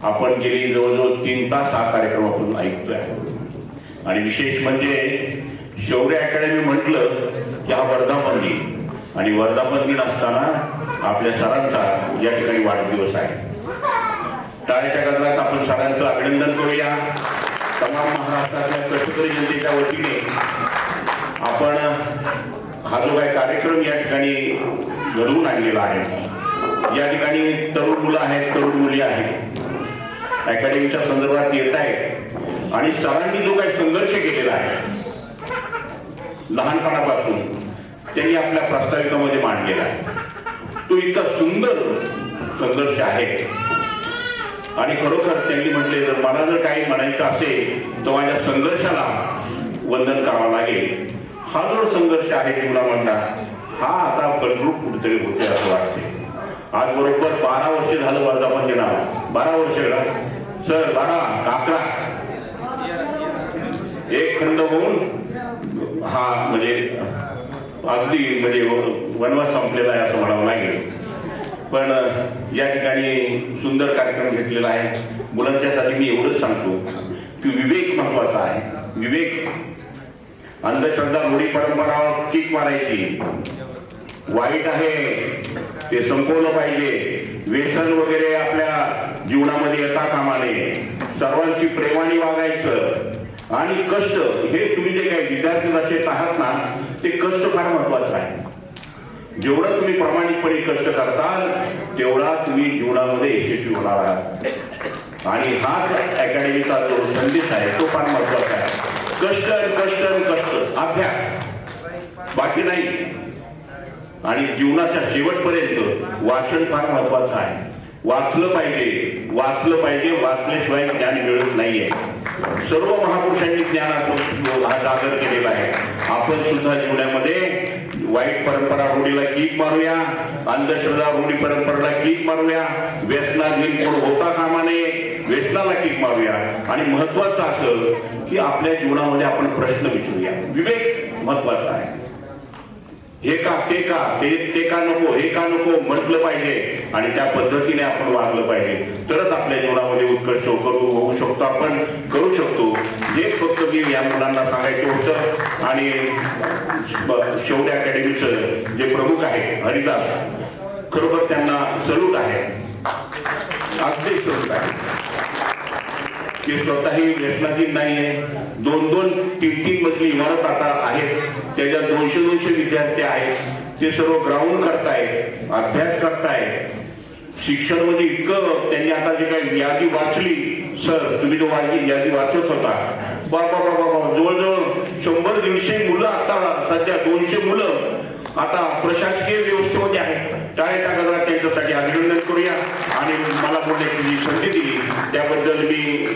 आपण गेली जवळजवळ 3 तास हा कार्यक्रम आपण ऐकतोय. आणि विशेष म्हणजे शौर्य अकॅडमी म्हटलं की हा वर्धापन दिन, आणि वर्धापन दिन असताना आपल्या सरांचा या ठिकाणी वाढदिवस आहे. टाळ्याच्या गजरात आपण सरांचं अभिनंदन करूया. तमाम महाराष्ट्रातल्या कष्टकरी जनतेच्या वतीने आपण हा जो काही कार्यक्रम या ठिकाणी घडवून आणलेला आहे, या ठिकाणी तरुण मुलं आहेत, तरुण मुली आहेत, अकॅडमीच्या संदर्भात येत आहेत. आणि सरांनी जो काही संघर्ष केलेला आहे लहानपणापासून त्यांनी आपल्या प्रास्ताविकामध्ये मांडलेला आहे, तो इतका सुंदर संघर्ष आहे. आणि खरोखर त्यांनी म्हटले जर मला जर काही म्हणायचं असेल तर माझ्या संघर्षाला वंदन करावं लागेल. हा जो संघर्ष आहे जीवनामधला हा आता फलरूप कुठेतरी होते असं वाटते. आज बरोबर 12 वर्ष झालं वर्धापन दिनाला. 12 वर्ष सर 12-11 एक खंड होऊन हा म्हणजे अगदी म्हणजे वनवास संपलेला आहे असं म्हणावं लागेल. पण या ठिकाणी सुंदर कार्यक्रम घेतलेला आहे. मुलांच्यासाठी मी एवढंच सांगतो की विवेक महत्वाचा आहे. विवेक, अंधश्रद्धा, रूढी परंपरा किक मारायची, वाईट आहे ते संपवलं पाहिजे. व्यसन वगैरे आपल्या जीवनामध्ये येता कामा नये. सर्वांची प्रेमाने वागायचं. आणि कष्ट, हे तुम्ही जे काही विद्यार्थी दशेत आहात ना, ते कष्ट फार महत्वाचं आहे. जेवढं तुम्ही प्रामाणिकपणे कष्ट करताल तेवढा तुम्ही जीवनामध्ये यशस्वी होणार आहात. आणि हाच अकॅडमीचा जो संदेश आहे तो फार महत्वाचा आहे. कष्ट कष्ट कष्ट, अभ्यास, बाकी नाही. आणि जीवनाच्या शेवटपर्यंत वाचन फार महत्वाचं आहे. वाचलं पाहिजे, वाचलं पाहिजे. वाचल्याशिवाय ज्ञान मिळत नाहीये. सर्व महापुरुषांनी ज्ञानाचा हा जागर केलेला आहे. आपण सुद्धा जीवनामध्ये वाईट परंपरा रूढीला किक मारूया, अंधश्रद्धा रूढी परंपरेला किक मारूया, व्यसनात निर्मूळ होता कामा नये, व्यसनाला किक मारूया. आणि महत्वाचं असं की आपल्या जीवनामध्ये आपण प्रश्न विचारूया. विवेक महत्वाचा आहे. हे का ते का ते का नको, हे का नको म्हटलं पाहिजे आणि त्या पद्धतीने आपण वागलं पाहिजे. तरच आपल्या जीवनामध्ये उत्कर्ष होऊ शकतो, आपण करू शकतो. हे फक्त मी या मुलांना सांगायचं होतं. आणि शौर्य अकॅडमीचं जे प्रमुख आहे हरिदास, खरोखर त्यांना सल्यूट आहे, अगदी सल्यूट आहे. ते स्वतःही व्यसनाधीन नाही आहे. 2-2, 3-3 मजली इमारत आता आहेत, त्याच्यात 200 विद्यार्थी आहेत. ते सर्व ग्राउंड करताय, अभ्यास करताय. शिक्षण म्हणजे इतकं त्यांनी आता जे काही यादी वाचली, सर तुम्ही जो यादी वाचत होता, बाबा जवळजवळ 100-150 मुलं, आता सध्या 200 मुलं आता प्रशासकीय व्यवस्थेमध्ये आहेत. टाळ्या टाकत त्यांच्यासाठी अभिनंदन करूया. आणि मला बोलण्याची जी संधी दिली त्याबद्दल मी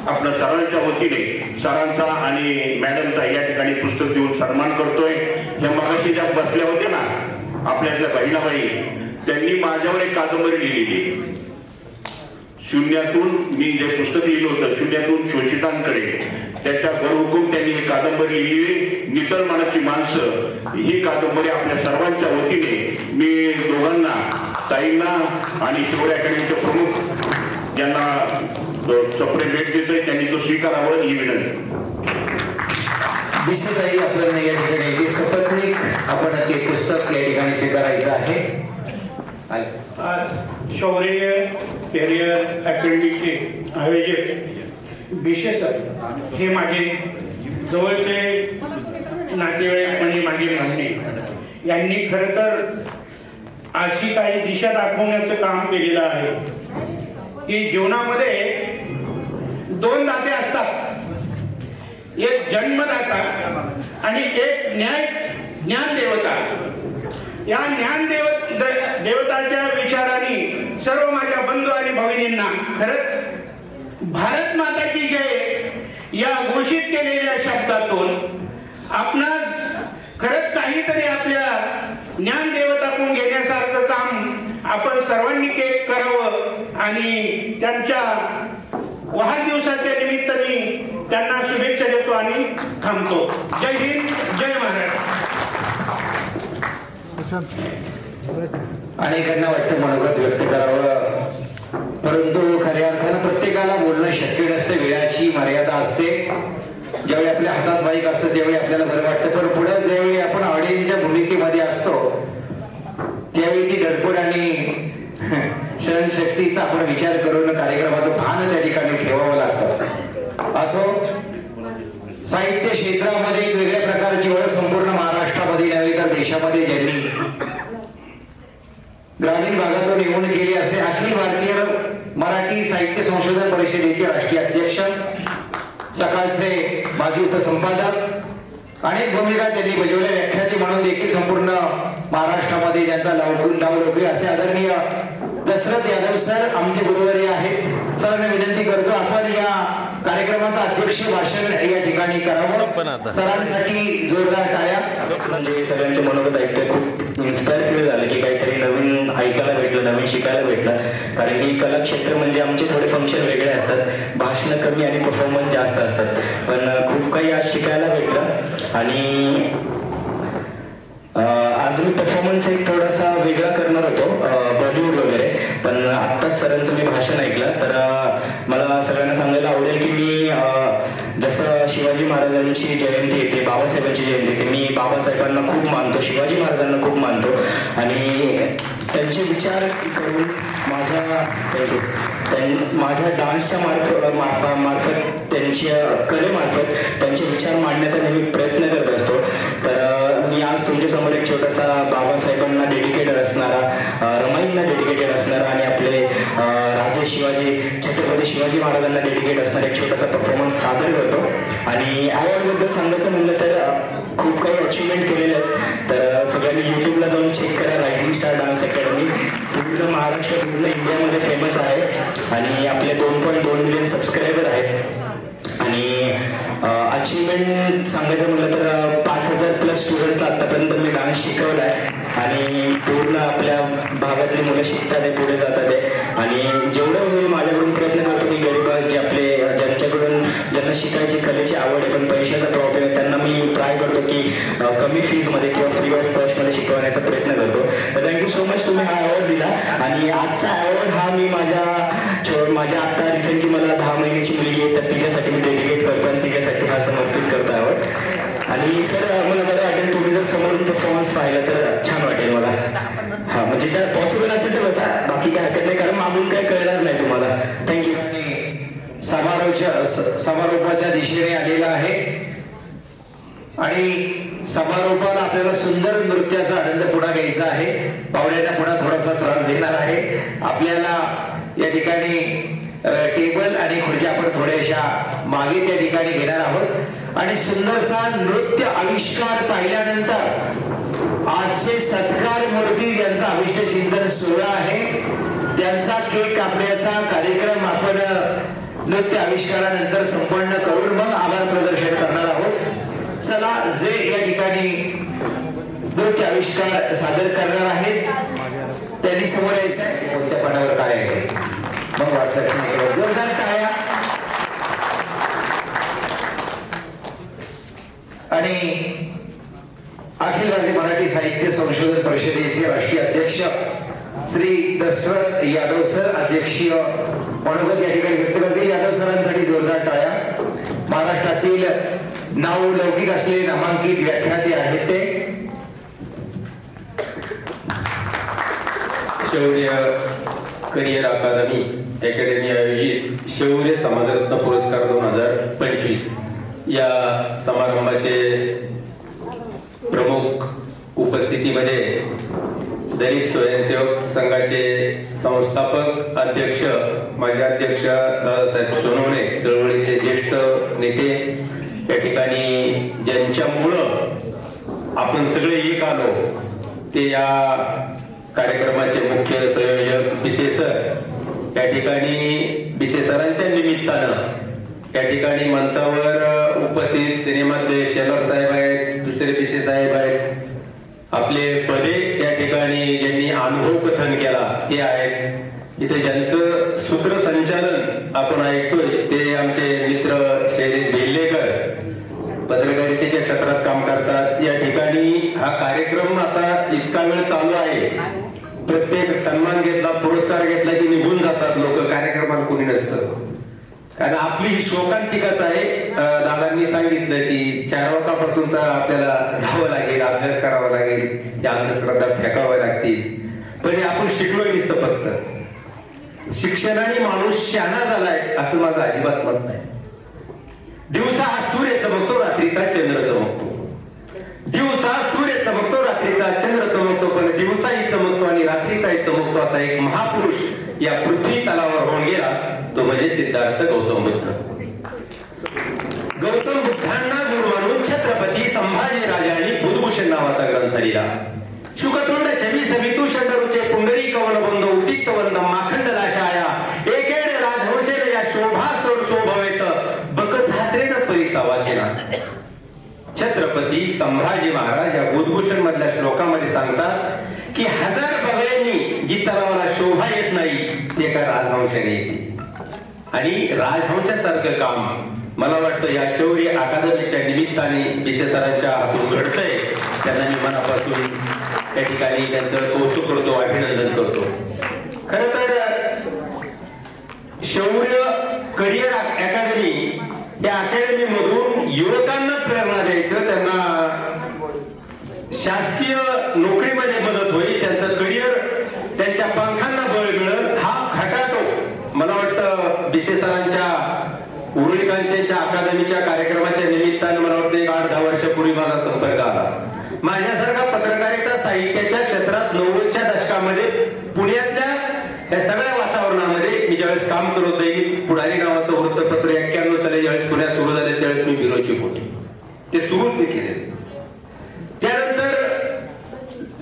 आपल्या सरांच्या वतीने सरांचा आणि मॅडमचा या ठिकाणी पुस्तक देऊन सन्मान करतोय. ह्या मगाशी ज्या बसल्या होत्या ना आपल्यातल्या बहिणाबाई, त्यांनी माझ्यावर एक कादंबरी लिहिलेली. शून्यातून मी जे पुस्तक लिहिलं होतं, शून्यातून शोषितांकडे, त्याच्या बरहुकूम त्यांनी ही कादंबरी लिहिली, नितळ मनाची माणसं. ही कादंबरी आपल्या सर्वांच्या वतीने मी दोघांना, ताईंना आणि शौर्य अकॅडमीचे प्रमुख यांना चपडे भेट देतोय, त्यांनी तो स्वीकारावं ही विनंती. विष्णुताई आपल्याला या ठिकाणी सपत्नीक आपण ते पुस्तक या ठिकाणी स्वीकारायचं आहे. आज शौर्य कॅरियर अकॅडमीचे आयोजक बिशे सर हे माझे जवळचे नातेवाईक आणि माझे मान्य, यांनी खरं तर अशी काही दिशा दाखवण्याचं काम केलेलं आहे की जीवनामध्ये 2 दाते असतात, एक जन्मदाता आणि एक ज्ञानदेवता. या देवताच्या विचाराने सर्व माझ्या बंधू आणि भगिनींना खरंच भारत माता की जय या घोषित केलेल्या शब्दातून आपणास खरंच काहीतरी आपल्या ज्ञानदेवताकडून घेण्यासारखं काम आपण सर्वांनी करावं. आणि त्यांच्या वाढदिवसाच्या निमित्ताने त्यांना शुभेच्छा देतो आणि थांबतो. जय हिंद, जय महाराष्ट्र. अनेकांना वाटतं मनोगत व्यक्त करावं, परंतु खऱ्या अर्थानं प्रत्येकाला बोलणं शक्य नसतं. वेळाची मर्यादा असते. ज्यावेळी आपल्या हातात माईक असतं त्यावेळी आपल्याला बरं वाटतं, पण पुढे ज्यावेळी आपण ऑडियन्सच्या भूमिकेमध्ये असतो त्यावेळी ती धडपड आणि सहनशक्तीचा आपण विचार करून कार्यक्रमाचं भान त्या ठिकाणी ठेवावं लागतं. असो, साहित्य क्षेत्रामध्ये एक वेगळ्या प्रकारची ओळख संपूर्ण महाराष्ट्रामध्ये नव्हे तर देशामध्ये ज्यांनी ग्रामीण भागातून निवडून केली असे अखिल भारतीय मराठी साहित्य संशोधन परिषदेचे राष्ट्रीय अध्यक्ष, सकाळचे माजी उपसंपादक, अनेक भूमिका त्यांनी बजावल्या. व्याख्याते म्हणून देखील संपूर्ण महाराष्ट्रामध्ये ज्यांचा लावलौकिक असे आदरणीय दशरथ यादव सर आमचे गुरुवारी आहेत. सरांना विनंती करतो आपण या कार्यक्रमाचं अध्यक्ष भाषण या ठिकाणी करावं. सरांसाठी जोरदार टाळ्या. म्हणजे सगळ्यांचे मनोगत ऐकते खूप इन्स्पायर फील झालं की काहीतरी नवीन ऐकायला भेटलं, नवीन शिकायला भेटलं. कारण की कला क्षेत्र म्हणजे आमचे थोडे फंक्शन वेगळे असतात, भाषणं कमी आणि परफॉर्मन्स जास्त असतात, पण खूप काही आज शिकायला भेटलं. आणि आज मी परफॉर्मन्स एक थोडासा वेगळा करणार होतो, बॉलिवूड वगैरे, पण आत्ताच सरांचं मी भाषण ऐकलं तर मला सगळ्यांना सांगायला आवडेल की मी जसं शिवाजी महाराजांची जयंती येते, बाबासाहेबांची जयंती येते, मी बाबासाहेबांना खूप मानतो, शिवाजी महाराजांना खूप मानतो. आणि त्यांचे विचार करून माझ्या डान्सच्या मार्फत त्यांच्या कलेमार्फत त्यांचे विचार मांडण्याचा नेहमी प्रयत्न करत असतो. तर मी आज तुमच्यासमोर एक छोटासा बाबासाहेबांना डेडिकेटेड असणारा, रमाईंना डेडिकेटेड असणारा आणि आपले राजे शिवाजी, छत्रपती शिवाजी महाराजांना डेडिकेट असणारा एक छोटासा परफॉर्मन्स सादर करतो. आणि अवॉर्डबद्दल सांगायचं म्हणलं तर खूप काही अचिव्हमेंट केलेले आहेत. तर सगळ्यांनी यूट्यूबला जाऊन चेक करा, रायझिंग स्टार डान्स अकॅडमी. पूर्ण महाराष्ट्र, पूर्ण इंडियामध्ये फेमस आहे आणि आपले 2.2 मिलियन सबस्क्रायबर आहेत. आणि अचिव्हमेंट सांगायचं म्हटलं तर 5,000+ स्टुडंट्सला आतापर्यंत मी डान्स शिकवला आहे आणि पूर्ण आपल्या भागातली मुलं शिकतात आहे, पुढे जातात आहे. आणि जेवढं होईल माझ्याकडून प्रयत्न करतो की गरीब जे आपले ज्यांना शिकायची कलेची आवड आहे पण पैशाचा प्रॉब्लेम आहे त्यांना मी ट्राय करतो की कमी फीजमध्ये किंवा फ्री ऑफ कॉस्टमध्ये शिकवण्याचा प्रयत्न करतो. तर थँक्यू सो मच, तुम्ही हा अवॉर्ड दिला. आणि आजचा अवॉर्ड हा मी माझ्या आत्ता रिसेंटली मला 10 महिन्याची मुलगी आहे तर तिच्यासाठी मी डेडिकेट करतो आणि तिच्यासाठी हा समर्पित करतो अवॉर्ड. आणि सर मला बरं वाटेल तुम्ही जर समोरून परफॉर्मन्स पाहिलं तर छान वाटेल मला. हां, म्हणजे जर पॉसिबल असेल तर बसा, बाकी काय हरकत नाही, कारण मागून काय कळणार नाही तुम्हाला. थँक्यू. समारोपाच्या दिशेने आलेला आहे आणि समारोपाला आपल्याला सुंदर नृत्याचा आनंद पुन्हा घ्यायचा आहे. पाहुण्यांना पुन्हा थोडासा त्रास देणार आहे. आपल्याला या ठिकाणी टेबल आणि खुर्च्या आपण थोड्याशा मागे त्या ठिकाणी घेणार आहोत आणि सुंदरसा नृत्य आविष्कार पाहिल्यानंतर आजचे सत्कार मूर्ती यांचा अभिष्ट चिंतन सोहळा आहे. त्यांचा केक कापण्याचा कार्यक्रम आपण नृत्य आविष्कारानंतर संपन्न करून मग आभार प्रदर्शन करणार आहोत. चला, जे या ठिकाणी नृत्य आविष्कार सादर करणार आहेत त्यांनी समोर यायचं आहे. कोणत्या पानावर काय आहे मग वाचतात जोरदार टाळ्या. आणि अखिल भारतीय मराठी साहित्य संशोधन परिषदेचे राष्ट्रीय अध्यक्ष श्री दशरथ यादव सर अध्यक्षीय मनोगत या ठिकाणी व्यक्त करतील. यादव सरांसाठी जोरदार टाळ्या. महाराष्ट्रातील नाव लौकिक असलेले नामांकित व्याख्याते आहेत ते शौर्य करिअर अकादमी आयोजित शौर्य समाजरत्न पुरस्कार 2025 या समारंभाचे प्रमुख उपस्थितीमध्ये दलित स्वयंसेवक संघाचे संस्थापक अध्यक्ष माजी अध्यक्ष दादासाहेब सोनवणे, चळवळीचे ज्येष्ठ नेते, या ठिकाणी ज्यांच्यामुळं आपण सगळे एक आलो ते या कार्यक्रमाचे मुख्य संयोजक बिसे सर, या ठिकाणी बिसे सरांच्या निमित्तानं या ठिकाणी मंचावर उपस्थित सिनेमातले शेलार साहेब आहेत, दुसरे बिसे साहेब आहेत, आपले पदे या ठिकाणी ज्यांनी अनुभव कथन केला ते आहेत. इथे ज्यांचं सूत्रसंचालन आपण ऐकतोय ते आमचे मित्र शैलेश बेल्लेकर, पत्रकारितेच्या क्षेत्रात काम करतात. या ठिकाणी हा कार्यक्रम आता इतका वेळ चालू आहे, प्रत्येक सन्मान घेतला, पुरस्कार घेतला की निघून जातात लोक, कार्यक्रमाला कोणी नसतं. कारण आपली ही शोकांतिकाच आहे. दादांनी सांगितलं की 4 वाजतापासूनचा आपल्याला जावं लागेल, अभ्यास करावा लागेल, त्या अंधश्रद्धा फेकाव्या लागतील, पण आपण शिकलोय नुसतं. फक्त शिक्षणाने माणूस शहाणा झालाय असं माझं अजिबात मत नाही. दिवसा हा सूर्य चमकतो, रात्रीचा चंद्र चमकतो. दिवसा सूर्य चमकतो, रात्रीचा चंद्र चमकतो, पण दिवसाही चमकतो आणि रात्रीचाही चमकतो असा एक महापुरुष या पृथ्वी तलावर होऊन गेला, तो म्हणजे सिद्धार्थ गौतम बुद्ध. गौतम बुद्धांना गुरु मानून छत्रपती संभाजी राजांनी बुधभूषण नावाचा ग्रंथ लिहिला. शुकतुंड छवी सवितू षडरुचे पुंडरी कवन बंद उदित वंद माखंड लाशाया एकेड राजहंसेन या शोभा सोभवेत बकसात्रेन परिसावासेना. छत्रपती संभाजी महाराज या बुधभूषण मधल्या श्लोकामध्ये सांगतात की 1000 बगळ्यांनी जी तलावाला शोभा येत नाही ते एका राजहंसाने येते. आणि राजहंसासारखं काम मला वाटतं या शौर्य अकादमीच्या निमित्ताने बिसे सरांच्या हातून घडतंय. त्यांना मी मनापासून त्या ठिकाणी त्यांचं कौतुक करतो, अभिनंदन करतो. खर तर शौर्य करिअर अकॅडमी या अकॅडमी मधून युवकांना प्रेरणा द्यायचं, त्यांना शासकीय नोकरीमध्ये मदत होईल, त्यांचं करिअर त्यांच्या पंखांना बळ मिळेल हा खटाटो मला वाटतं बिसे सरांच्या उरुळीकांच्या अकादमीच्या कार्यक्रमाच्या निमित्तानं मला वाटतं 8-10 वर्षापूर्वी माझा संपर्क आला. माझ्यासारखा पत्रकारिता साहित्याच्या क्षेत्रात 90च्या दशकामध्ये पुण्यातल्या या सगळ्या वातावरणामध्ये मी ज्यावेळेस काम करत होतो, पुढारी नावाचं वृत्तपत्र 91 साली ज्यावेळेस पुण्यात सुरू झाले त्यावेळेस मी ब्युरो चीफ होते. ते सुरूच मी केले. त्यानंतर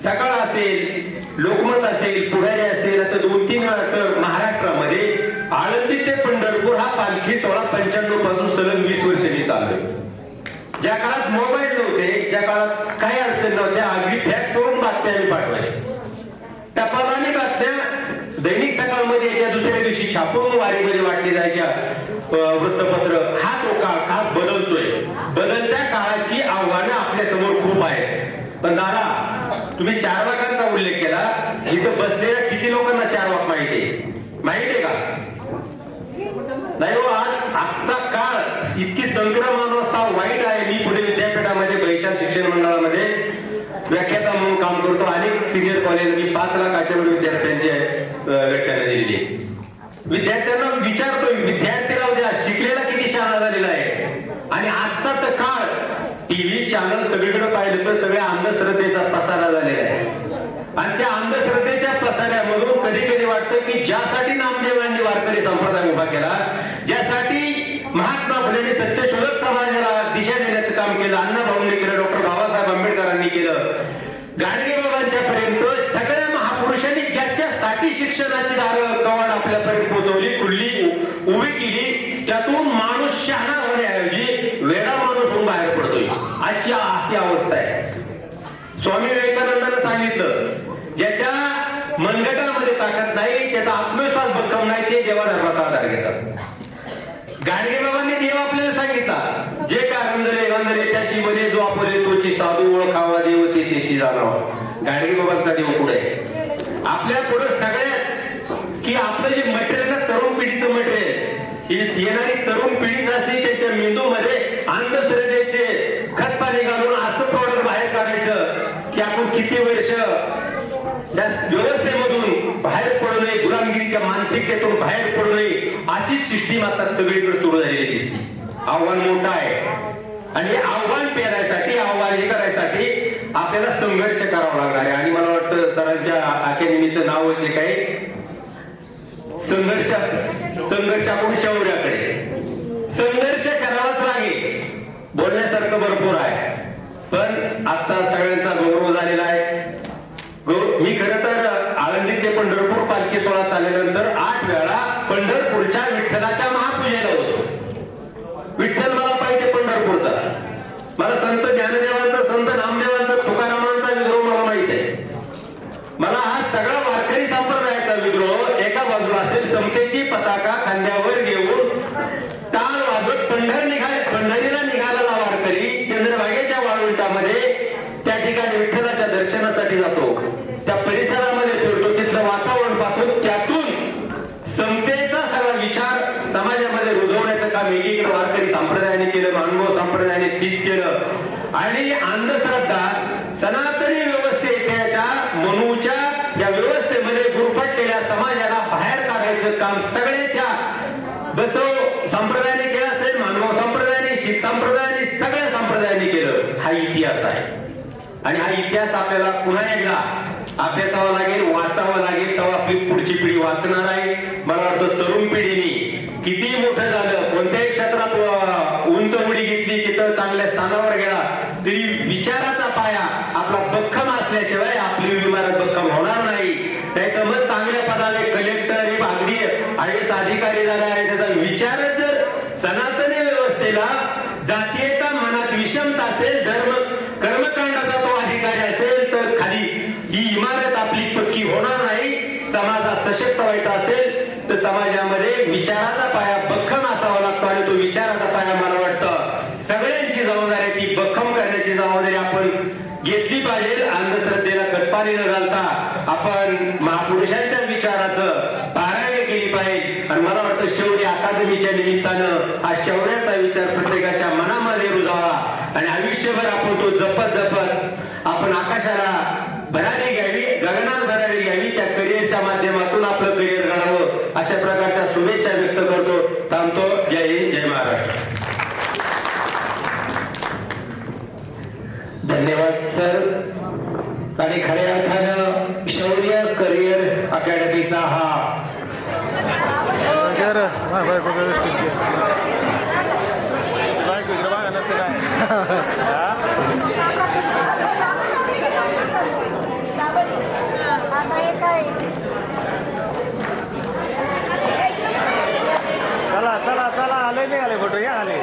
सकाळ असेल, लोकमत असेल, पुढारी असेल, असं 2-3 वेळा महाराष्ट्रामध्ये आळंदी ते पंढरपूर हा पालखी सोहळा 95 पासून सलग 20 वर्ष मी चाललोय. ज्या काळात मोबाईल नव्हते, ज्या काळात काही अडचण नव्हत्या, अगदी फॅक्स वरून बातम्या आम्ही पाठवायचो. टपालाने बातम्या दैनिक सकाळमध्ये याच्या दुसऱ्या दिवशी छापून वारीमध्ये वाटली जायच्या वृत्तपत्र. हा तो काळ बदलतोय. बदलत्या काळाची आव्हानं आपल्या समोर खूप आहेत. पण दादा, तुम्ही 4 वाकांचा उल्लेख केला. इथं बसलेल्या किती लोकांना 4 वाक माहिती आहे का? नाही हो. आजचा काळ इतकी संक्रमणावस्था वाईट आहे. मी पुणे विद्यापीठामध्ये वैशाख शिक्षण मंडळामध्ये व्याख्याता म्हणून काम करतो. अनेक सिनियर कॉलेज मी 5 लाखाच्या विद्यार्थ्यांचे व्याख्यानं दिलेली. विद्यार्थ्यांना विचारतोय, विद्यार्थी राहू द्या, सगळीकडे पाहिलं तर सगळ्या अंधश्रद्धेचा पसारा झालेला आहे. आणि त्या अंधश्रद्धेच्या पसाऱ्यामधून कधी कधी वाटतं की ज्यासाठी नामदेवांनी वारकरी संप्रदाय उभा केला, ज्यासाठी महात्मा फुलेंनी सत्यशोधक समाजाला दिशा देण्याचं काम केलं, अण्णाभाऊंनी केलं, डॉक्टर बाबासाहेब आंबेडकरांनी केलं, गाडगे बाबांच्या पर्यंत सगळ्या महापुरुषांनी ज्याच्यासाठी शिक्षणाची दारं कवाड आपल्यापर्यंत पोहोचवली, खुल्ली उभी केली, त्यातून माणूस शहाणा होण्याऐवजी वेडा माणूस होऊन बाहेर पडतोय. आजची अशी अवस्था आहे. स्वामी विवेकानंदांनी सांगितलं, ज्याच्या मनगटामध्ये ताकद नाही, त्याचा आत्मविश्वास भक्कम नाही, ते देवा धर्माचा आधार घेतात. गाडगे बाबांनी देव आपल्याला सांगितला, जे का गंधले गंधले त्याशी मध्ये जो आपले तोची साधू ओळखावा देव ते त्याची जाणावा. गाडगे बाबांचा देव पुढे आपल्या पुढे सगळ्यात की आपलं जे मटेरियल ना, तरुण पिढीचं मटेरियल, ही येणारी तरुण पिढीच असते, त्याच्या मेंदूमध्ये अंधश्रद्धेचे खत पाणी घालून असं प्रॉडक्ट बाहेर काढायचं की आपण किती वर्ष त्या व्यवस्थेमधून बाहेर पडू नये, गुलामगिरीच्या मानसिकतेतून बाहेर पडू नये, अशीच सिस्टीम आता सगळीकडे सुरू झालेली दिसते. आव्हान मोठं आहे आणि हे आव्हान पेरायसाठी, आव्हान हे करायसाठी आपल्याला संघर्ष करावा लागणार आहे. आणि मला वाटतं सरांच्या अकॅडमीचं नावच आहे काय, संघर्ष आपण शौर्याकडे. संघर्ष करावाच लागेल. बोलण्यासारखं भरपूर आहे, पण आता सगळ्यांचा गौरव झालेला आहे. मी खरं तर आळंदी ते पंढरपूर पालखी सोहळा चालल्यानंतर 8 वेळा पंढरपूरच्या विठ्ठलाच्या महापूजेला होतो. विठ्ठल मला पाहिजे पंढरपूरचा, मला संत ज्ञानदेवांचा, संत नामदेवांचा, तुकारामांचा विद्रोह मला माहित आहे. मला हा सगळा वारकरी संप्रदायाचा विद्रोह एका बाजूला असेल, समतेची पताका खांद्यावर घेऊन टाळ वाजवत पंढरीला निघालेला वारकरी चंद्रभागेच्या वाळवंटामध्ये त्या ठिकाणी विठ्ठलाच्या दर्शनासाठी जातो, त्या परिसरामध्ये फिरतो, तिथलं वातावरण पाहतो, त्यातून समतेचा सगळा विचार समाजामध्ये रुजवण्याचं काम एकीकडे वारकरी संप्रदायाने केलं, महानुभाव संप्रदायाने तीच केलं. आणि अंधश्रद्धा सनातनी व्यवस्थेच्या मनूच्या या व्यवस्थेमध्ये गुरफटलेल्या समाजाला बाहेर काढायचं काम सगळ्याच्या बसव संप्रदायाने केलं असेल, मानव संप्रदायाने, शीख संप्रदायाने, सगळ्या संप्रदायाने केलं. हा इतिहास आहे आणि हा इतिहास आपल्याला पुन्हा एकदा अभ्यासावा लागेल, वाचावा लागेल, तेव्हा आपली पुढची पिढी वाचणार आहे. मला वाटतं तरुण पिढीने किती मोठं झालं, कोणत्याही क्षेत्रात उंच उडी घेतली, तिथं चांगल्या स्थानावर गेला, तरी विचाराचा पाया आपला भक्कम असल्याशिवाय आपली इमारत भक्कम होणार नाही. नाही तर मग चांगल्या पदावे कलेक्टर, भागडी आय.एस. अधिकारी झाला आहे, त्याचा विचारच जर सनातनी व्यवस्थेला जातीयता, मनात विषमता असेल, धर्म कर्मकांडाचा तो अधिकारी असेल, तर खाली ही इमारत आपली पक्की होणार नाही. समाज सशक्त व्हायचा असेल तर समाजामध्ये विचाराचा पाया भक्कम असावा लागतो आणि तो विचाराचा पाया मला वाटतं सगळ्यांची जबाबदारी, ती भक्कम करण्याची जबाबदारी आपण घेतली पाहिजे. अंधश्रद्धेला खतपाणी न घालता आपण महापुरुषांच्या विचाराचं पारायण केली पाहिजे. आणि मला वाटतं शौर्य अकादमीच्या निमित्तानं हा शौर्याचा विचार प्रत्येकाच्या मनामध्ये रुजावा आणि आयुष्यभर आपण तो जपत जपत आपण आकाशाला भरारी घ्यावी, गगनात भरारी घ्यावी, त्या करिअरच्या माध्यमातून आपलं करिअर घडावं, अशा प्रकारच्या शुभेच्छा व्यक्त करतो. थांबतो. जय हिंद, जय महाराष्ट्र. धन्यवाद सर. आणि खऱ्या अर्थानं शौर्य करिअर अकॅडमीचा हा चला चला चला, आले नाही आले फोटो, या आले.